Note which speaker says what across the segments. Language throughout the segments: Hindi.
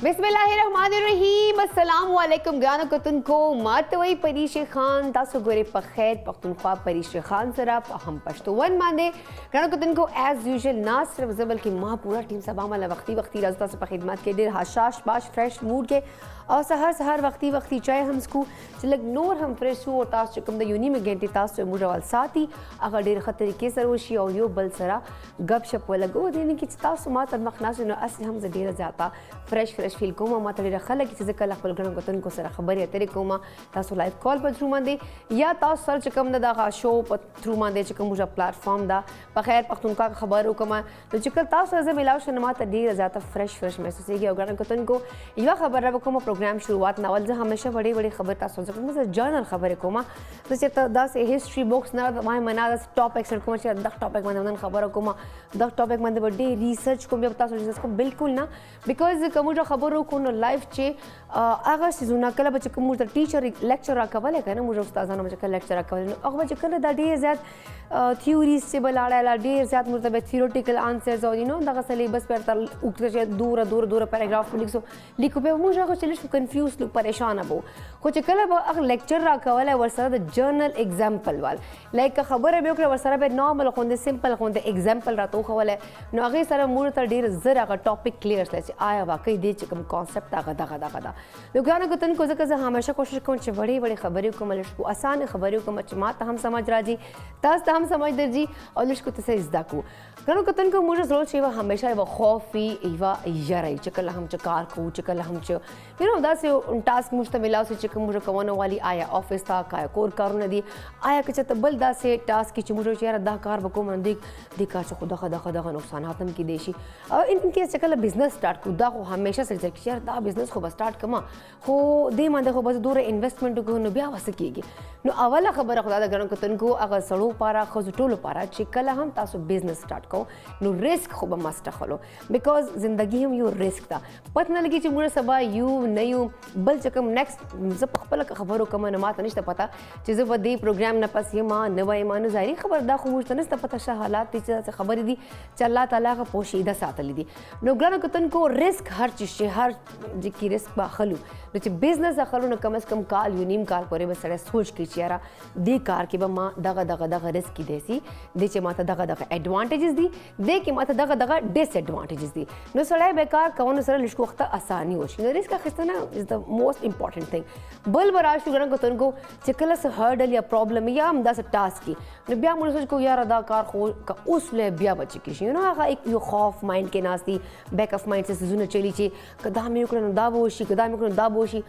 Speaker 1: बिस्मिल्लाहिर्रहमानिर्रहीम अस्सलाम वालेकुम ग्रानो कतुन को मातवई परीश खान तासो गोरे पखैर पख्तूनख्वा परीश खान सरा हम पश्तोवन मांदे ग्रानो कतुन को एज यूजुअल ना सिर्फ जबल की माँ पूरा टीम सब आमला वक्ती रजता से खिदमत के डेर हाशाश बाश फ्रेश मूड के और सहर वक्ती चाय हम स्कू चिलक नूर हम फ्रेश हो और तास चुकम द यूनी में गेंटी तास से मुरवाल साथी अगर डेर खतरी के सरोशी और यो बल सरा गप शप लगो देने की तास मात मखना से अस हम डेर जाता फ्रेश फील कोमा माता डेर खला की चीज़ कल खपल गणो गतन को सरा खबर है तेरे कोमा तासो लाइव कॉल पर थ्रू मांदे या तास सर चुकम दा शो पर थ्रू मांदे चुकम मुझा प्लेटफॉर्म दा बखैर पख्तूनख्वा का खबर हो कमा तो चुकल तास से मिलाओ शनमा डेर जाता फ्रेश महसूस है गणो गतन को या खबर रब को प्रोग्राम शुरुआत नावल जो हमेशा बड़ी खबर तासो जर्नल खबर कोमा तो चेता दस हिस्ट्री बुक्स ना माय मना दस टॉपिक्स को चे दस टॉपिक मन खबर कोमा दस टॉपिक मन बड़े रिसर्च को भी तासो रिसर्च को बिल्कुल ना बिकॉज कमुजा खबर को लाइफ चे आगा सीजुना कला बच्चे को मुझे टीचर लेक्चर रखा है ना मुझे उस्ताद बच्चे का लेक्चर रखा अगर बच्चे कर दा ढेर ज़्यादा थ्योरीज से बलाड़ा ढेर ज़्यादा मतलब थियोरेटिकल आंसर्स और दा सिलेबस पर उगते दूर पैराग्राफ लिखो पे मुझे को चलिए कंफ्यूज लोग परेशान अब कुछ कल अगर लेक्चर रखा वाला वर्षा जर्नल एग्जाम्पल वाल लाइक खबर है बेकर वर्षा पे नॉर्मल होंगे सिंपल होंगे एग्जाम्पल रहा तो वाला नो आगे सारा मूड तर ढेर जरा का टॉपिक क्लियर से आया वाकई दे चुकम कॉन्सेप्ट आगा लोगान को तन को जगह हमेशा कोशिश कौन बड़ी खबरों को मलिश को आसान खबरों को मच मात हम समझ रहा जी तस हम समझ दे जी और लिश को तसे इज्दा को गणो को तन को मुझे जरूर चाहिए हमेशा वो खौफी इवा यराई चकल हम चकार को चकल हम च यू नो दस टास्क मुझे मिला से चक मुझे कवनो वाली आया ऑफिस था का कोर कारो नदी आया के चत बल दा से टास्क की मुझे यार दा कार बको मन दिखा च खुदा नुकसान हातम की देशी और इनके चकल बिजनेस स्टार्ट खुदा को हमेशा से यार दा बिजनेस को स्टार्ट कमा हो दे मान देखो बस दूर इन्वेस्टमेंट को नो ब्याह वसकीगी नो अवला खबर खुदा गणो को तन को अगर सड़ो पारा खजटोलो पारा चिकल हम तासो बिजनेस स्टार्ट को नो रिस्क खूब मस्त खलो बिकॉज जिंदगी हम यू रिस्क था पता न लगी मुझे सबा यू नहीं बल चकम नेक्स्ट जब खपल खबरों कम न मात नहीं पता चीज़ों पर दे प्रोग्राम न पस ये माँ नवा ईमान जारी खबर दा खुश तो नहीं पता शाह हालात से खबर दी चल्ला ताला का पोशीदा साथ ली दी नौगरान को तन को रिस्क हर चीज़ से हर जिकी रिस्क बाखलू नीचे बिजनेस अखलू न कम से कम काल यूनिम काल पर बस सड़े सोच के चियारा दे कार के माँ दगा रिस्क की देसी दे चे माता दगा एडवांटेजेस दी दे के माता दगा डिसएडवांटेजेस दी नो सड़े बेकार कौन सर लिश्को वक्त आसानी हो रिस्क का खिस्सा is the most important thing बल बराश गणन को तन को चिकल से हर्डल या प्रॉब्लम या हम दस टास्क की न ब्या मुझे सोच को यार अदाकार खो का उस ले ब्या बच्चे की यू नो आगा एक यो खौफ माइंड के नास्ती बैक ऑफ माइंड से जुन चली चे कदा में को दाबोशी कदा में को दाबोशी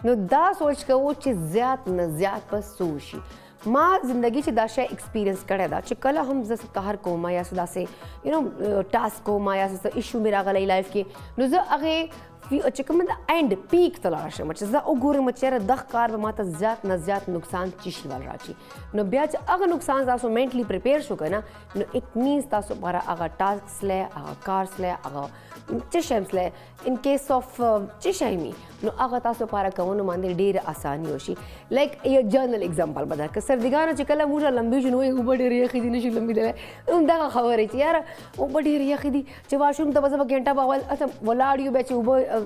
Speaker 1: नो दा सोच का वो चीज ज्यादा पर सोशी माँ जिंदगी से दाशा एक्सपीरियंस करे दा चिकल हम जैसे कहर को मा या सदा से यू नो टास्क को मा या इशू मेरा गलाई लाइफ के नुज़ अगे चिकम एंड पीक तलाश मच ज़ा उगुर मचेर दख कार माता ज़्यादा नुकसान चिशी वाल राची नो ब्याज अगर नुकसान तासो मेंटली प्रिपेयर शो ना नो इट मीन्स तासो बारा अगर टास्क ले अगर कार्स ले अगर चिशम्स ले इन केस ऑफ चिशाइमी नो अगर तासो पारा कवनो मांदे ढेर आसानी होशी लाइक ये जर्नल एग्जांपल बता के सर्दिगाना चिकला मुझा लंबी जुनो ये ऊपर ढेर खिदी निश लंबी दे उनदा का खबर है यार ऊपर ढेर खिदी चे वाशरूम तब सब घंटा बावल अच्छा वलाडियो बेचे ऊपर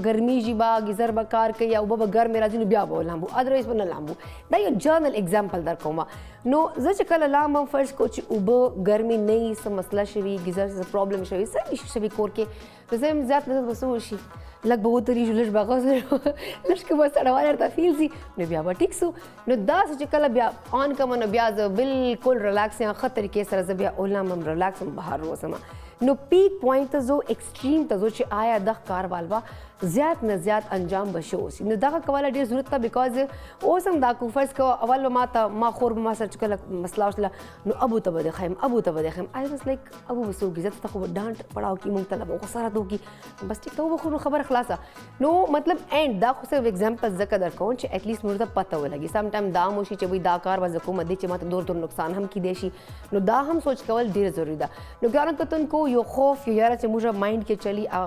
Speaker 1: गर्मी जी बा गिजर बकार के या उबा घर मेरा जिन ब्या बो लांबू अदरवाइज पर न लांबू दा यो जर्नल एग्जांपल दर कोमा नो जच कल लाम फर्ज कुछ उब गर्मी नहीं सब मसला शवी गिजर से प्रॉब्लम शवी सब इशू शवी कोर के जैसे हम ज्यादा बसोशी लगभग वो तरी जुलश बागा लश के बस अड़वाया था फील सी ने ब्या ठीक सो नो दा सच कल ब्या ऑन का मन ब्या बिल्कुल रिलैक्स या खत तरीके से रज ब्या ओला हम रिलैक्स बाहर रो समा नो पीक पॉइंट जो एक्सट्रीम तजो चे आया दख कार वालवा ज्यादा अंजाम बशोस नो दा कवाला ढेर जरूरत था बिकॉज ओ सम दा को फर्स्ट को अवल माता मा खोर मा सर्च कल मसला उसला नो अबू तब देखम आई वाज लाइक अबू बसो गिजत तक डांट पड़ाव की मुंग तलब को सारा दो की बस ठीक तो वो खबर खलासा नो मतलब एंड दा को सिर्फ एग्जांपल जकदर कौन चे एटलीस्ट मुर्दा पता हो लगी सम टाइम दा मोशी चे दा कार वज को मदे चे माता दूर नुकसान हम की देशी नो दा हम सोच कवल ढेर जरूरी दा नो कारण तो तुम को यो खौफ यो यार चे मुझे माइंड के चली आ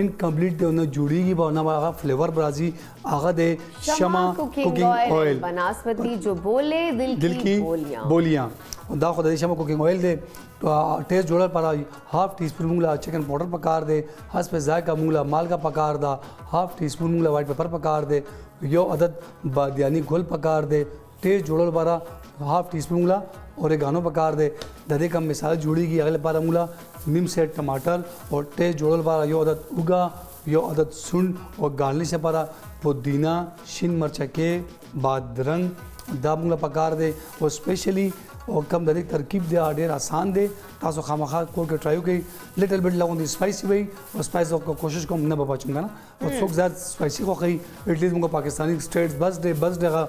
Speaker 2: इनकम्प्लीट दे उन्हें जुड़ेगी वरना हमारा फ्लेवर ब्राजी आगा दे शमा कुकिंग ऑयल
Speaker 1: वनस्पति जो बोले दिल की
Speaker 2: बोलियां दा खुदा शमा कुकिंग ऑयल दे टेस्ट जोड़ल पर हाफ टी स्पून मूंगला चिकन पाउडर पकार दे हंस पे जायका मूंगला माल का पकार दा हाफ टी स्पून मूंगला वाइट पेपर पकार दे यो अदद बादियानी घोल पकार दे टेस्ट जोड़ल पर हाफ टी स्पून मूंगला ओरेगानो पकार दे ददे का मिसाल जुड़ेगी अगले पारा मूला नीम सेट टमाटर और टेस्ट जोड़ल पारा यो अदद उगा यो अदद सुन और गार्निश पारा पुदीना शिन मरचा के बादरंग दा मूला पकार दे और स्पेशली और कम ददे तरकीब दे ढेर आसान दे तासो खामखा को के ट्राई की लिटिल बिट लगों दी स्पाइसी वही और स्पाइस को कोशिश को न बपाचूंगा ना और सोक ज़्यादा स्पाइसी को कहीं एटलीस्ट मुझको पाकिस्तानी स्टेट्स बस डे का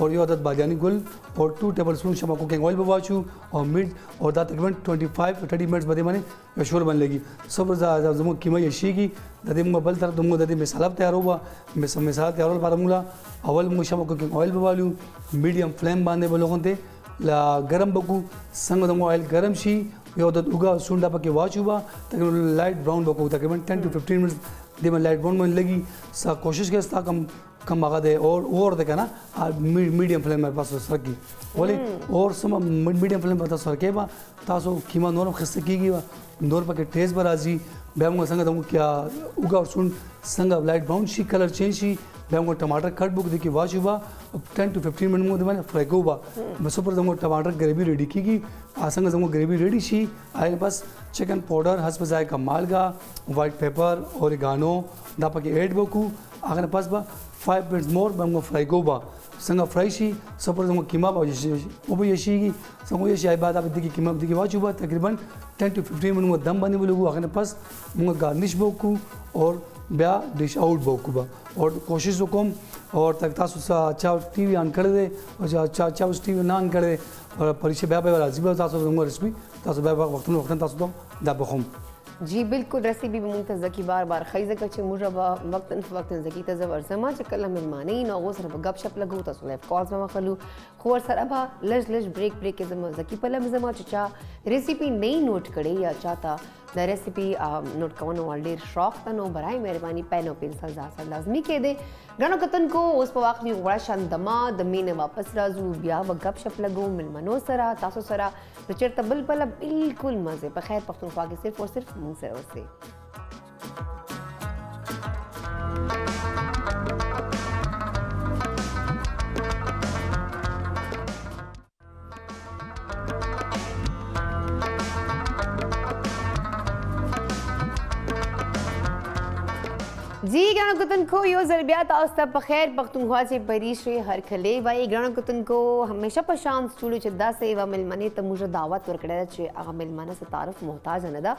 Speaker 2: और ये अदद बादियानी गुल और 2 टेबल स्पून शमा कुकिंग ऑयल बवाचू और मिर्च और दा तकरीबन 25-30 मिनट्स बदे माने यशोर बन लेगी सब जमो कीमा यशी की ददे मुंगा बल तरह तुमको ददे मसाला तैयार होगा मसाला तैयार होल बारमूला अवल मुंगा शमा कुकिंग ऑयल बवालू मीडियम फ्लेम बांधे बोलोगों ते ला गरम बकू संग दमो ऑयल गरम शी ये अदद उगा सुंडा पके वाचूबा तकरीबन लाइट ब्राउन बकू तकरीबन 10 to 15 मिनट्स दे में लाइट ब्राउन बन लगी सा कोशिश के सा कम आगा दे और देखा ना मीडियम फ्लेम मेरे पास रखी बोले और सम मीडियम फ्लेम पर सर के बा तासो कीमा नोरम खस्ते की बा नोर पर के टेस्ट बराजी बैमो संग दमो क्या उगा और सुन संग लाइट ब्राउन शी कलर चेंज शी बैमो टमाटर कट बुक देखी वाश हुआ 10 to 15 मिनट में मैंने फ्राई को बा बस ऊपर दमो टमाटर ग्रेवी रेडी की आसंग दमो ग्रेवी रेडी शी आए बस चिकन पाउडर हंस बजाय का मालगा वाइट पेपर ओरिगानो दापा के ऐड बकू आगे पास बा 5 minutes more बंगो फ्राई को बा संग फ्राई शी सपर दमो कीमा बा वो भी यशी की संगो यशी आई बात आप देखी कीमा देखी वाच हुआ तकरीबन 10 to 15 मिनट में दम बने बोलूँ आगे पास मुंगा गार्निश बकू और ब्या डिश आउट बकू बा और कोशिश हुकुम और तक तासु अच्छा टीवी ऑन कर दे और अच्छा उस टीवी ना ऑन कर दे और परिचय ब्या पे राजी बा तासु दमो रेसिपी तासु ब्या वक्त तासु तो दा बखुम
Speaker 1: जी बिल्कुल रेसिपी भी मुंतज़ की बार बार खैज़ कचे मुरबा वक्तन फ़वक्तन ज़की तज़वर समा चकल मेहमानी नौगो सर गप शप लगू तसो लाइफ कॉल्स में खलू खोर सरबा लज लज ब्रेक ब्रेक के जमा ज़की पलम जमा चचा रेसिपी नहीं नोट करे या चाहता द रेसिपी नोट कवनो वाले शौक तनो बराए मेहरबानी पेनो पेंसिल ज़ासा लाजमी के दे गणो कतन को उस पवाक भी बड़ा शानदमा दमी ने वापस राजू ब्या व गप शप लगू मिलमनो सरा तासो सरा तो चिर तबल पला बिल्कुल मज़े पर खैर पख्तूनख्वा के सिर्फ और सिर्फ मुंह से जी ग्रानो कुतन को यो जरबियात आस्ता बखैर पख्तूनख्वा से परीश हर खले वाई ग्रानो कुतन को हमेशा पशान स्टूडियो चिद्दा से व मिलमने तमुज दावत वरकड़े चे आगा मिलमाना से तारफ मोहताज अनदा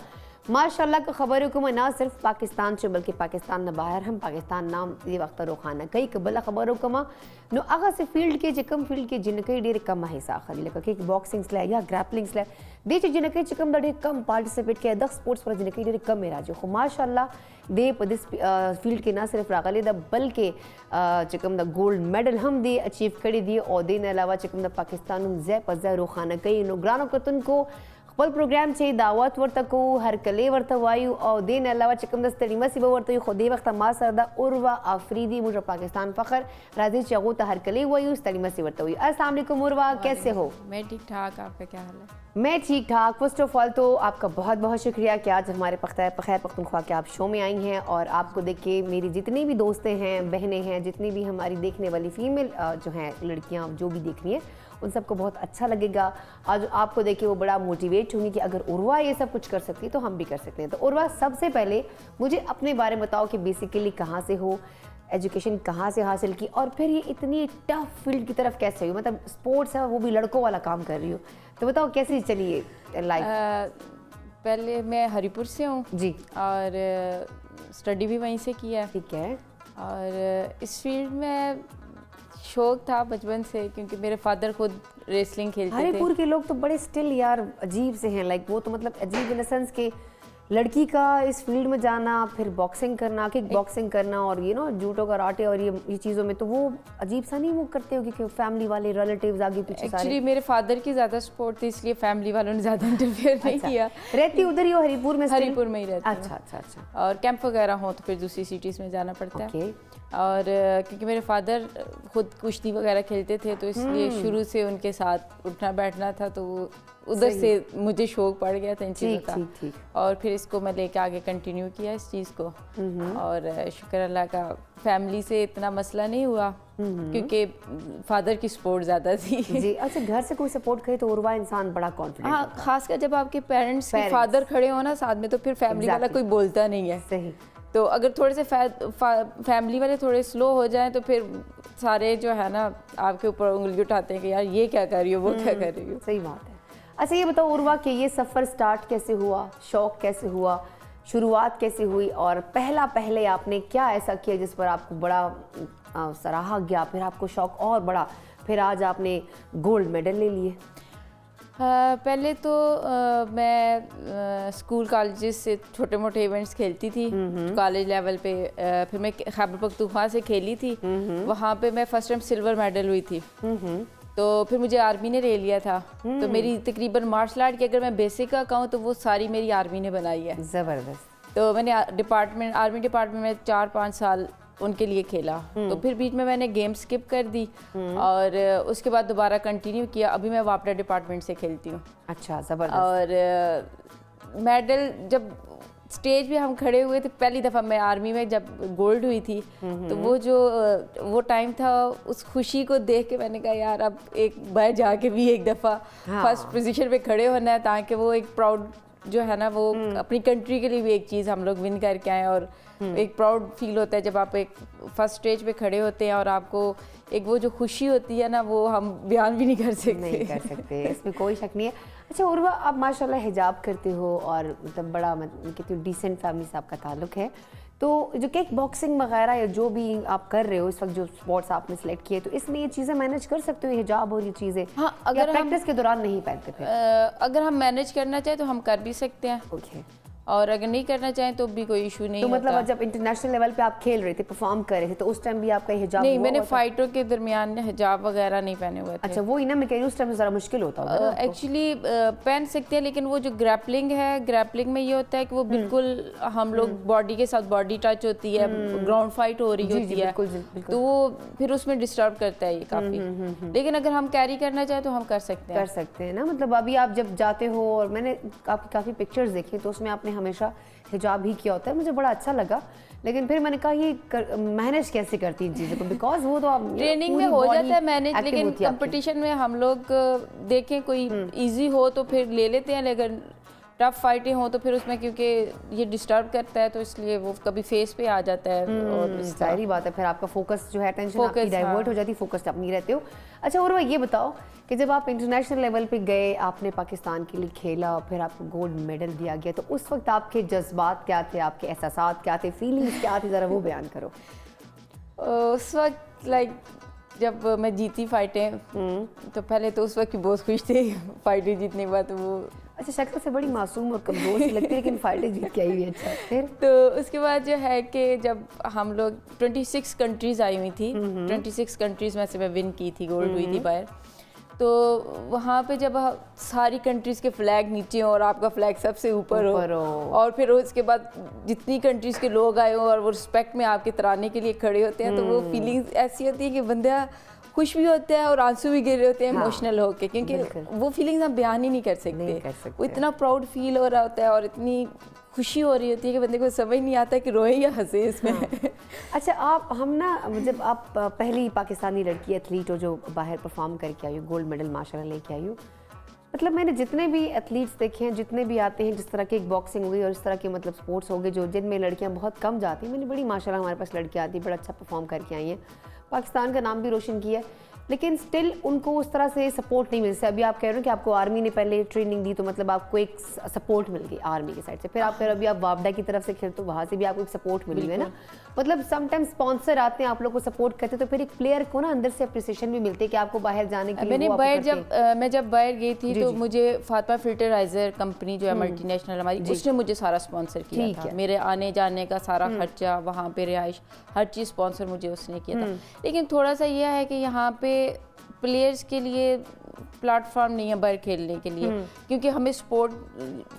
Speaker 1: माशाल्लाह का खबर को ना सिर्फ पाकिस्तान से बल्कि पाकिस्तान न बाहर हम पाकिस्तान नाम ये वक्त रोखाना कई कबला खबरों कमा नो आगा से फील्ड के जिकम फील्ड के जिनके डेर कम हिस्सा खली लगा कि बॉक्सिंग स्ले या ग्रैपलिंग स्ले दे जिनके चिकम दड़े कम पार्टिसिपेट किया दख स्पोर्ट्स पर जिनके डेर कम मेरा जो माशाल्लाह दे दिस फील्ड के ना सिर्फ रागले द बल्कि चिकम द गोल्ड मेडल हम दे अचीव करी दिए और दिन अलावा चिकम द पाकिस्तान जै पज़ा रोखाना कई नो ग्रानो कतन को खपल प्रोग्राम चे दावत वर्तको हर कले वर्तवायु और दिन अलावा चिकम दस्तड़ी मसीब वर्तयु खुदे वक्त मा सरदा उर्वा आफरीदी मुझे पाकिस्तान फखर राजी चगो हर कले वायु तड़ी मसीब वर्तवायु अस्सलाम वालेकुम उर्वा कैसे हो?
Speaker 3: मैं ठीक ठाक, आपका क्या हाल है?
Speaker 1: मैं ठीक ठाक। फर्स्ट ऑफ ऑल तो आपका बहुत बहुत शुक्रिया कि आज हमारे खैर पख्तूनख्वा के आप शो में आई हैं और आपको देख के मेरी जितनी भी दोस्तें हैं बहनें हैं जितनी भी हमारी देखने वाली फीमेल जो हैं लड़कियां जो भी देख रही हैं उन सबको बहुत अच्छा लगेगा। आज आपको देख के वो बड़ा मोटिवेट होंगी कि अगर उर्वा ये सब कुछ कर सकती है तो हम भी कर सकते हैं। तो उर्वा सबसे पहले मुझे अपने बारे में बताओ कि बेसिकली कहाँ से हो, एजुकेशन कहाँ से हासिल की और फिर ये इतनी टफ फील्ड की तरफ कैसे हुई? मतलब स्पोर्ट्स है वो भी लड़कों वाला काम कर रही हो, तो बताओ कैसे चली ये लाइफ?
Speaker 3: पहले मैं हरिपुर से हूँ
Speaker 1: जी
Speaker 3: और स्टडी भी वहीं से किया है।
Speaker 1: ठीक है।
Speaker 3: और इस फील्ड में शौक था बचपन से क्योंकि मेरे फादर खुद रेसलिंग खेलते थे।
Speaker 1: हरिपुर के लोग तो बड़े स्टिल यार अजीब से हैं, लाइक वो तो मतलब अजीब इन द सेंस के लड़की का इस फील्ड में जाना फिर बॉक्सिंग करना किक बॉक्सिंग करना और ये नो जूडो कराटे और ये चीज़ों में तो वो अजीब सा नहीं वो करते हो कि फैमिली वाले रिलेटिव्स आगे पीछे सारे?
Speaker 3: एक्चुअली मेरे फादर की ज़्यादा सपोर्ट थी इसलिए फैमिली वालों ने ज़्यादा इंटरफेयर नहीं किया।
Speaker 1: रहती उधर ही हो हरिपुर में?
Speaker 3: हरिपुर में ही रहती हूँ।
Speaker 1: अच्छा अच्छा अच्छा।
Speaker 3: और कैंप वगैरह हो तो फिर दूसरी सिटीज़ में जाना पड़ता है। और क्योंकि मेरे फादर खुद कुश्ती वगैरह खेलते थे तो इसलिए शुरू से उनके साथ उठना बैठना था तो उधर से मुझे शौक पड़ गया था इन चीज़ों का। और फिर इसको मैं लेके आगे कंटिन्यू किया इस चीज़ को और शुक्र अल्लाह का फैमिली से इतना मसला नहीं हुआ क्योंकि फादर की सपोर्ट ज़्यादा थी।
Speaker 1: जी अच्छा, घर से कोई सपोर्ट करे तो उर्वा इंसान बड़ा कॉन्फिडेंट।
Speaker 3: हाँ, खासकर जब आपके पेरेंट्स के फादर खड़े हो ना साथ में तो फिर फैमिली वाला कोई बोलता नहीं है।
Speaker 1: सही।
Speaker 3: तो अगर थोड़े से फैमिली वाले थोड़े स्लो हो जाएं तो फिर सारे जो है ना आपके ऊपर उंगली उठाते हैं कि यार ये क्या कर रही हो वो क्या कर रही हो।
Speaker 1: सही बात है। अच्छा ये बताओ उर्वा कि ये सफ़र स्टार्ट कैसे हुआ, शौक कैसे हुआ, शुरुआत कैसे हुई और पहले आपने क्या ऐसा किया जिस पर आपको बड़ा सराहा गया, फिर आपको शौक और बड़ा, फिर आज आपने गोल्ड मेडल ले लिए?
Speaker 3: पहले तो मैं स्कूल कॉलेजेस से छोटे मोटे इवेंट्स खेलती थी कॉलेज लेवल पे। फिर मैं खैबर पख्तूनख्वा से खेली थी, वहाँ पे मैं फर्स्ट टाइम सिल्वर मेडल हुई थी। तो फिर मुझे आर्मी ने ले लिया था। तो मेरी तकरीबन मार्शल आर्ट की अगर मैं बेसिक का कहूँ तो वो सारी मेरी आर्मी ने बनाई है।
Speaker 1: ज़बरदस्त।
Speaker 3: तो मैंने आर्मी डिपार्टमेंट में 4-5 साल उनके लिए खेला। तो फिर बीच में मैंने गेम स्किप कर दी और उसके बाद दोबारा कंटिन्यू किया। अभी मैं वापडा डिपार्टमेंट से खेलती हूँ।
Speaker 1: अच्छा ज़बरदस्त।
Speaker 3: और मेडल जब स्टेज पे हम खड़े हुए थे पहली दफ़ा मैं आर्मी में जब गोल्ड हुई थी तो वो टाइम था, उस खुशी को देख के मैंने कहा यार अब एक बार जाके भी एक दफ़ा फर्स्ट पोजीशन पे खड़े होना है ताकि वो एक प्राउड जो है ना वो अपनी कंट्री के लिए भी एक चीज़ हम लोग विन करके आए। और एक प्राउड फील होता है जब आप एक फर्स्ट स्टेज पे खड़े होते हैं और आपको एक वो जो खुशी होती है ना वो हम बयान भी नहीं कर सकते।
Speaker 1: इसमें कोई शक नहीं है। अच्छा उर्वा आप माशाल्लाह हिजाब करते हो और मतलब बड़ा मैं कहती हूँ डिसेंट फैमिली से आपका ताल्लुक़ है, तो जो किक बॉक्सिंग वगैरह या जो भी आप कर रहे हो इस वक्त जो स्पोर्ट्स आपने सेलेक्ट किए तो इसमें ये चीज़ें मैनेज कर सकते हो हिजाब और ये चीज़ें?
Speaker 3: हाँ, अगर
Speaker 1: प्रैक्टिस के दौरान नहीं पहनते थे?
Speaker 3: अगर हम मैनेज करना चाहें तो हम कर भी सकते हैं।
Speaker 1: ओके।
Speaker 3: और अगर नहीं करना चाहें तो भी कोई इशू नहीं
Speaker 1: तो
Speaker 3: होता।
Speaker 1: मतलब जब इंटरनेशनल लेवल पे आप खेल रहे थे, परफॉर्म कर रहे थे, तो उस टाइम भी आपका हिजाब
Speaker 3: नहीं,
Speaker 1: हुआ
Speaker 3: मैंने
Speaker 1: हुआ था?
Speaker 3: फाइटों के दरमियान हिजाब वगैरह नहीं पहने हुए थे।
Speaker 1: अच्छा, वो ही ना मैं कह रही हूँ, उस टाइम ज़रा मुश्किल होता होगा ना आपको?
Speaker 3: एक्चुअली पहन सकते हैं, लेकिन वो जो ग्रैपलिंग है, ग्रैपलिंग में ये होता है कि वो बिल्कुल हम लोग बॉडी के साथ बॉडी टच होती है, ग्राउंड फाइट हो रही
Speaker 1: जी,
Speaker 3: होती
Speaker 1: जी,
Speaker 3: है,
Speaker 1: बिल्कुल, बिल्कुल।
Speaker 3: तो वो फिर उसमें डिस्टर्ब करता है ये काफ़ी। लेकिन अगर हम कैरी करना चाहें तो हम कर सकते हैं।
Speaker 1: कर सकते हैं ना, मतलब अभी आप जब जाते हो, और मैंने काफ़ी पिक्चर्स देखी, तो उसमें आपने हमेशा हिजाब ही किया होता है, मुझे बड़ा अच्छा लगा। लेकिन फिर मैंने कहा ये मैनेज कैसे करती इन चीज़ों को, बिकॉज वो तो आप
Speaker 3: ट्रेनिंग में हो जाता है मैनेज, लेकिन कंपटीशन में हम लोग देखें कोई इजी हो तो फिर ले लेते हैं, लेकिन टफ फाइटें हो तो फिर उसमें क्योंकि ये डिस्टर्ब करता है तो इसलिए वो कभी फेस पे आ जाता है। और
Speaker 1: जाहिर बात है, फिर आपका फोकस जो है, टेंशन आपकी डाइवर्ट हो जाती है, फोकस आप नहीं रहते हो। अच्छा, और ये बताओ कि जब आप इंटरनेशनल लेवल पे गए, आपने पाकिस्तान के लिए खेला, फिर आपको गोल्ड मेडल दिया गया, तो उस वक्त आपके जज्बात क्या थे, आपके एहसास क्या थे, फीलिंग्स क्या थी, ज़रा वो बयान करो।
Speaker 3: उस वक्त जब मैं जीती फाइटें, तो पहले तो उस वक्त की बहुत खुश थी फाइटें जीतने के बाद। तो वो
Speaker 1: अच्छा, शक्ल से बड़ी मासूम और कमज़ोर सी लगती है, लेकिन फाइटें जीत के आई हुई। अच्छा, फिर
Speaker 3: तो उसके बाद जो है कि जब हम लोग 26 कंट्रीज़ आई हुई थी, 26 कंट्रीज़ में से मैं विन की थी, गोल्ड हुई थी बाहर। तो वहाँ पे जब सारी कंट्रीज़ के फ्लैग नीचे हो और आपका फ्लैग सबसे ऊपर हो, और फिर उसके बाद जितनी कंट्रीज़ के लोग आए हो और वो रिस्पेक्ट में आपके तराने के लिए खड़े होते हैं, तो वो फीलिंग्स ऐसी होती है कि बंदा खुश भी होता है और आंसू भी गिर रहे होते हैं इमोशनल होके, क्योंकि वो फीलिंग्स हम बयान ही नहीं कर सकते। वो इतना प्राउड फील हो रहा होता है और इतनी खुशी हो रही होती है कि बंदे को समझ नहीं आता कि रोए या हंसे इसमें।
Speaker 1: अच्छा, हम ना, जब आप पहली पाकिस्तानी लड़की एथलीट हो जो बाहर परफॉर्म करके आई हो, गोल्ड मेडल माशाल्लाह लेके आई हो, मतलब मैंने जितने भी एथलीट्स देखे हैं, जितने भी आते हैं, जिस तरह की एक बॉक्सिंग हो गई और इस तरह के मतलब स्पोर्ट्स हो गए जो जिनमें लड़कियां बहुत कम जाती हैं, मैंने बड़ी माशाल्लाह हमारे पास लड़कियां आती हैं, बड़ा अच्छा परफॉर्म करके आई हैं, पाकिस्तान का नाम भी रोशन किया है, लेकिन स्टिल उनको उस तरह से सपोर्ट नहीं मिलता। अभी आप कह रहे हो कि आपको आर्मी ने पहले ट्रेनिंग दी, तो मतलब आपको एक सपोर्ट मिल गई आर्मी की साइड से, फिर आप कह रहे हो अभी आप वापडा की तरफ से खेलते हो, वहाँ से भी आपको एक सपोर्ट मिली है ना। मतलब समटाइम्स स्पॉन्सर आते हैं, आप लोग को सपोर्ट करते, तो फिर एक प्लेयर को ना अंदर से अप्रिसिएशन भी मिलती है कि आपको बाहर जाने के लिए
Speaker 3: मैं जब बाहर गई थी तो मुझे फातिमा फिल्टराइजर कंपनी जो है मल्टीनेशनल हमारी, उसने मुझे सारा स्पॉन्सर किया था, मेरे आने जाने का सारा खर्चा, वहाँ पे रिहाइश, हर चीज़ स्पॉन्सर मुझे उसने किया था। लेकिन थोड़ा सा यह है कि यहाँ पे प्लेयर्स के लिए प्लेटफॉर्म नहीं है बाहर खेलने के लिए, क्योंकि हमें सपोर्ट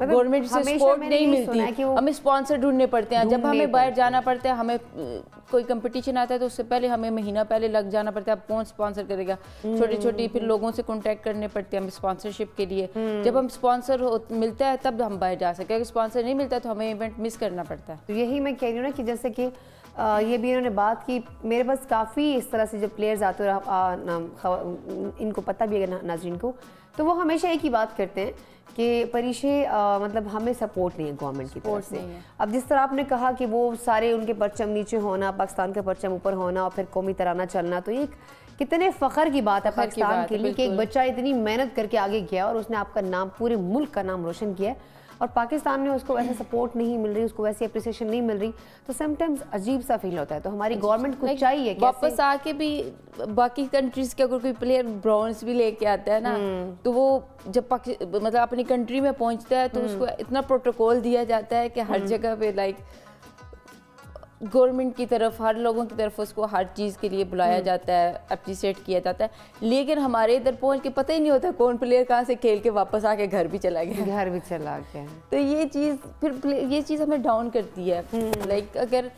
Speaker 3: गवर्नमेंट से सपोर्ट नहीं मिलती, हमें स्पॉन्सर ढूंढने पड़ते हैं। जब हमें बाहर जाना पड़ता है, हमें कोई कंपटीशन आता है तो उससे पहले हमें महीना पहले लग जाना पड़ता है, अब कौन स्पॉन्सर करेगा, छोटी छोटी फिर लोगों से कॉन्टैक्ट करने पड़ते हैं हमें स्पॉन्सरशिप के लिए। जब हम स्पॉन्सर मिलता है तब हम बाहर जा सकते हैं, अगर स्पॉन्सर नहीं मिलता तो हमें इवेंट मिस करना पड़ता है।
Speaker 1: तो यही मैं कह रही हूँ ना कि जैसे कि ये भी इन्होंने बात की, मेरे पास काफ़ी इस तरह से जब प्लेयर्स आते हैं, इनको पता भी है नाज़रीन को, तो वो हमेशा एक ही बात करते हैं कि परीशे मतलब हमें सपोर्ट नहीं है गवर्नमेंट की तरफ से। अब जिस तरह आपने कहा कि वो सारे उनके परचम नीचे होना, पाकिस्तान का परचम ऊपर होना और फिर कौमी तराना चलना, तो ये कितने फ़ख्र की बात है पाकिस्तान के लिए कि एक बच्चा इतनी मेहनत करके आगे गया और उसने आपका नाम, पूरे मुल्क का नाम रोशन किया है, और पाकिस्तान में उसको वैसे सपोर्ट नहीं मिल रही, उसको वैसी अप्रिसिएशन नहीं मिल रही, तो समटाइम्स अजीब सा फील होता है। तो हमारी गवर्नमेंट को चाहिए
Speaker 3: वापस आके भी बाकी कंट्रीज के अगर कोई प्लेयर ब्रॉन्ज भी लेके आता है ना, तो वो जब मतलब अपनी कंट्री में पहुंचता है तो उसको इतना प्रोटोकॉल दिया जाता है कि हर जगह पे गवर्नमेंट की तरफ, हर लोगों की तरफ उसको हर चीज़ के लिए बुलाया जाता है, अप्रिशिएट किया जाता है। लेकिन हमारे इधर पहुंच के पता ही नहीं होता कौन प्लेयर कहाँ से खेल के वापस आके घर भी चला गया। तो ये चीज़ हमें डाउन करती है। अगर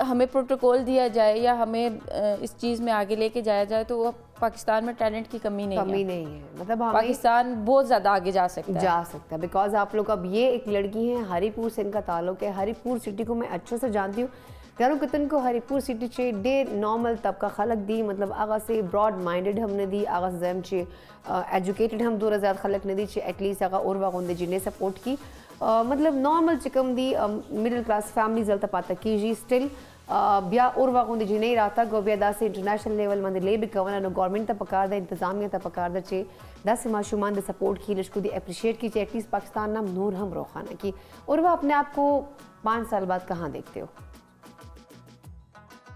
Speaker 3: हमें प्रोटोकॉल दिया जाए या हमें इस चीज़ में आगे लेके जाया जाए तो वो पाकिस्तान में टैलेंट की कमी नहीं है। मतलब पाकिस्तान बहुत ज़्यादा आगे जा सकता है
Speaker 1: बिकॉज आप लोग, अब ये एक लड़की हैं, हरीपुर से इनका ताल्लुक है, हरीपुर सिटी को मैं अच्छे से जानती हूँ। ग्यानो कितन को हरीपुर सिटी चे डे नॉर्मल तबका खलक दी, मतलब आगा से ब्रॉड माइंडेड हमने दी, आगा जैम चे एजुकेटेड हम दूर ज़्यादा खलक ने दी चे, एटलीस्ट आगा उर्वा गुंदे जिन्हें सपोर्ट की, मतलब नॉर्मल चिकम दी मिडिल क्लास फैमिली जल्द पाता की जी स्टिल ब्या उर्वा गुंदी जी नहीं रहता गोबिया दास इंटरनेशनल लेवल मंद ले भी कवना नो गवर्नमेंट ता पकार दा इंतजामिया ता पकार दा चे दस माशुमान दे सपोर्ट की लश्कु दी अप्रिशिएट की चे, एटलीस्ट पाकिस्तान नाम नूर हम रोखाना की। उर्वा अपने आप को 5 साल बाद कहाँ देखते हो?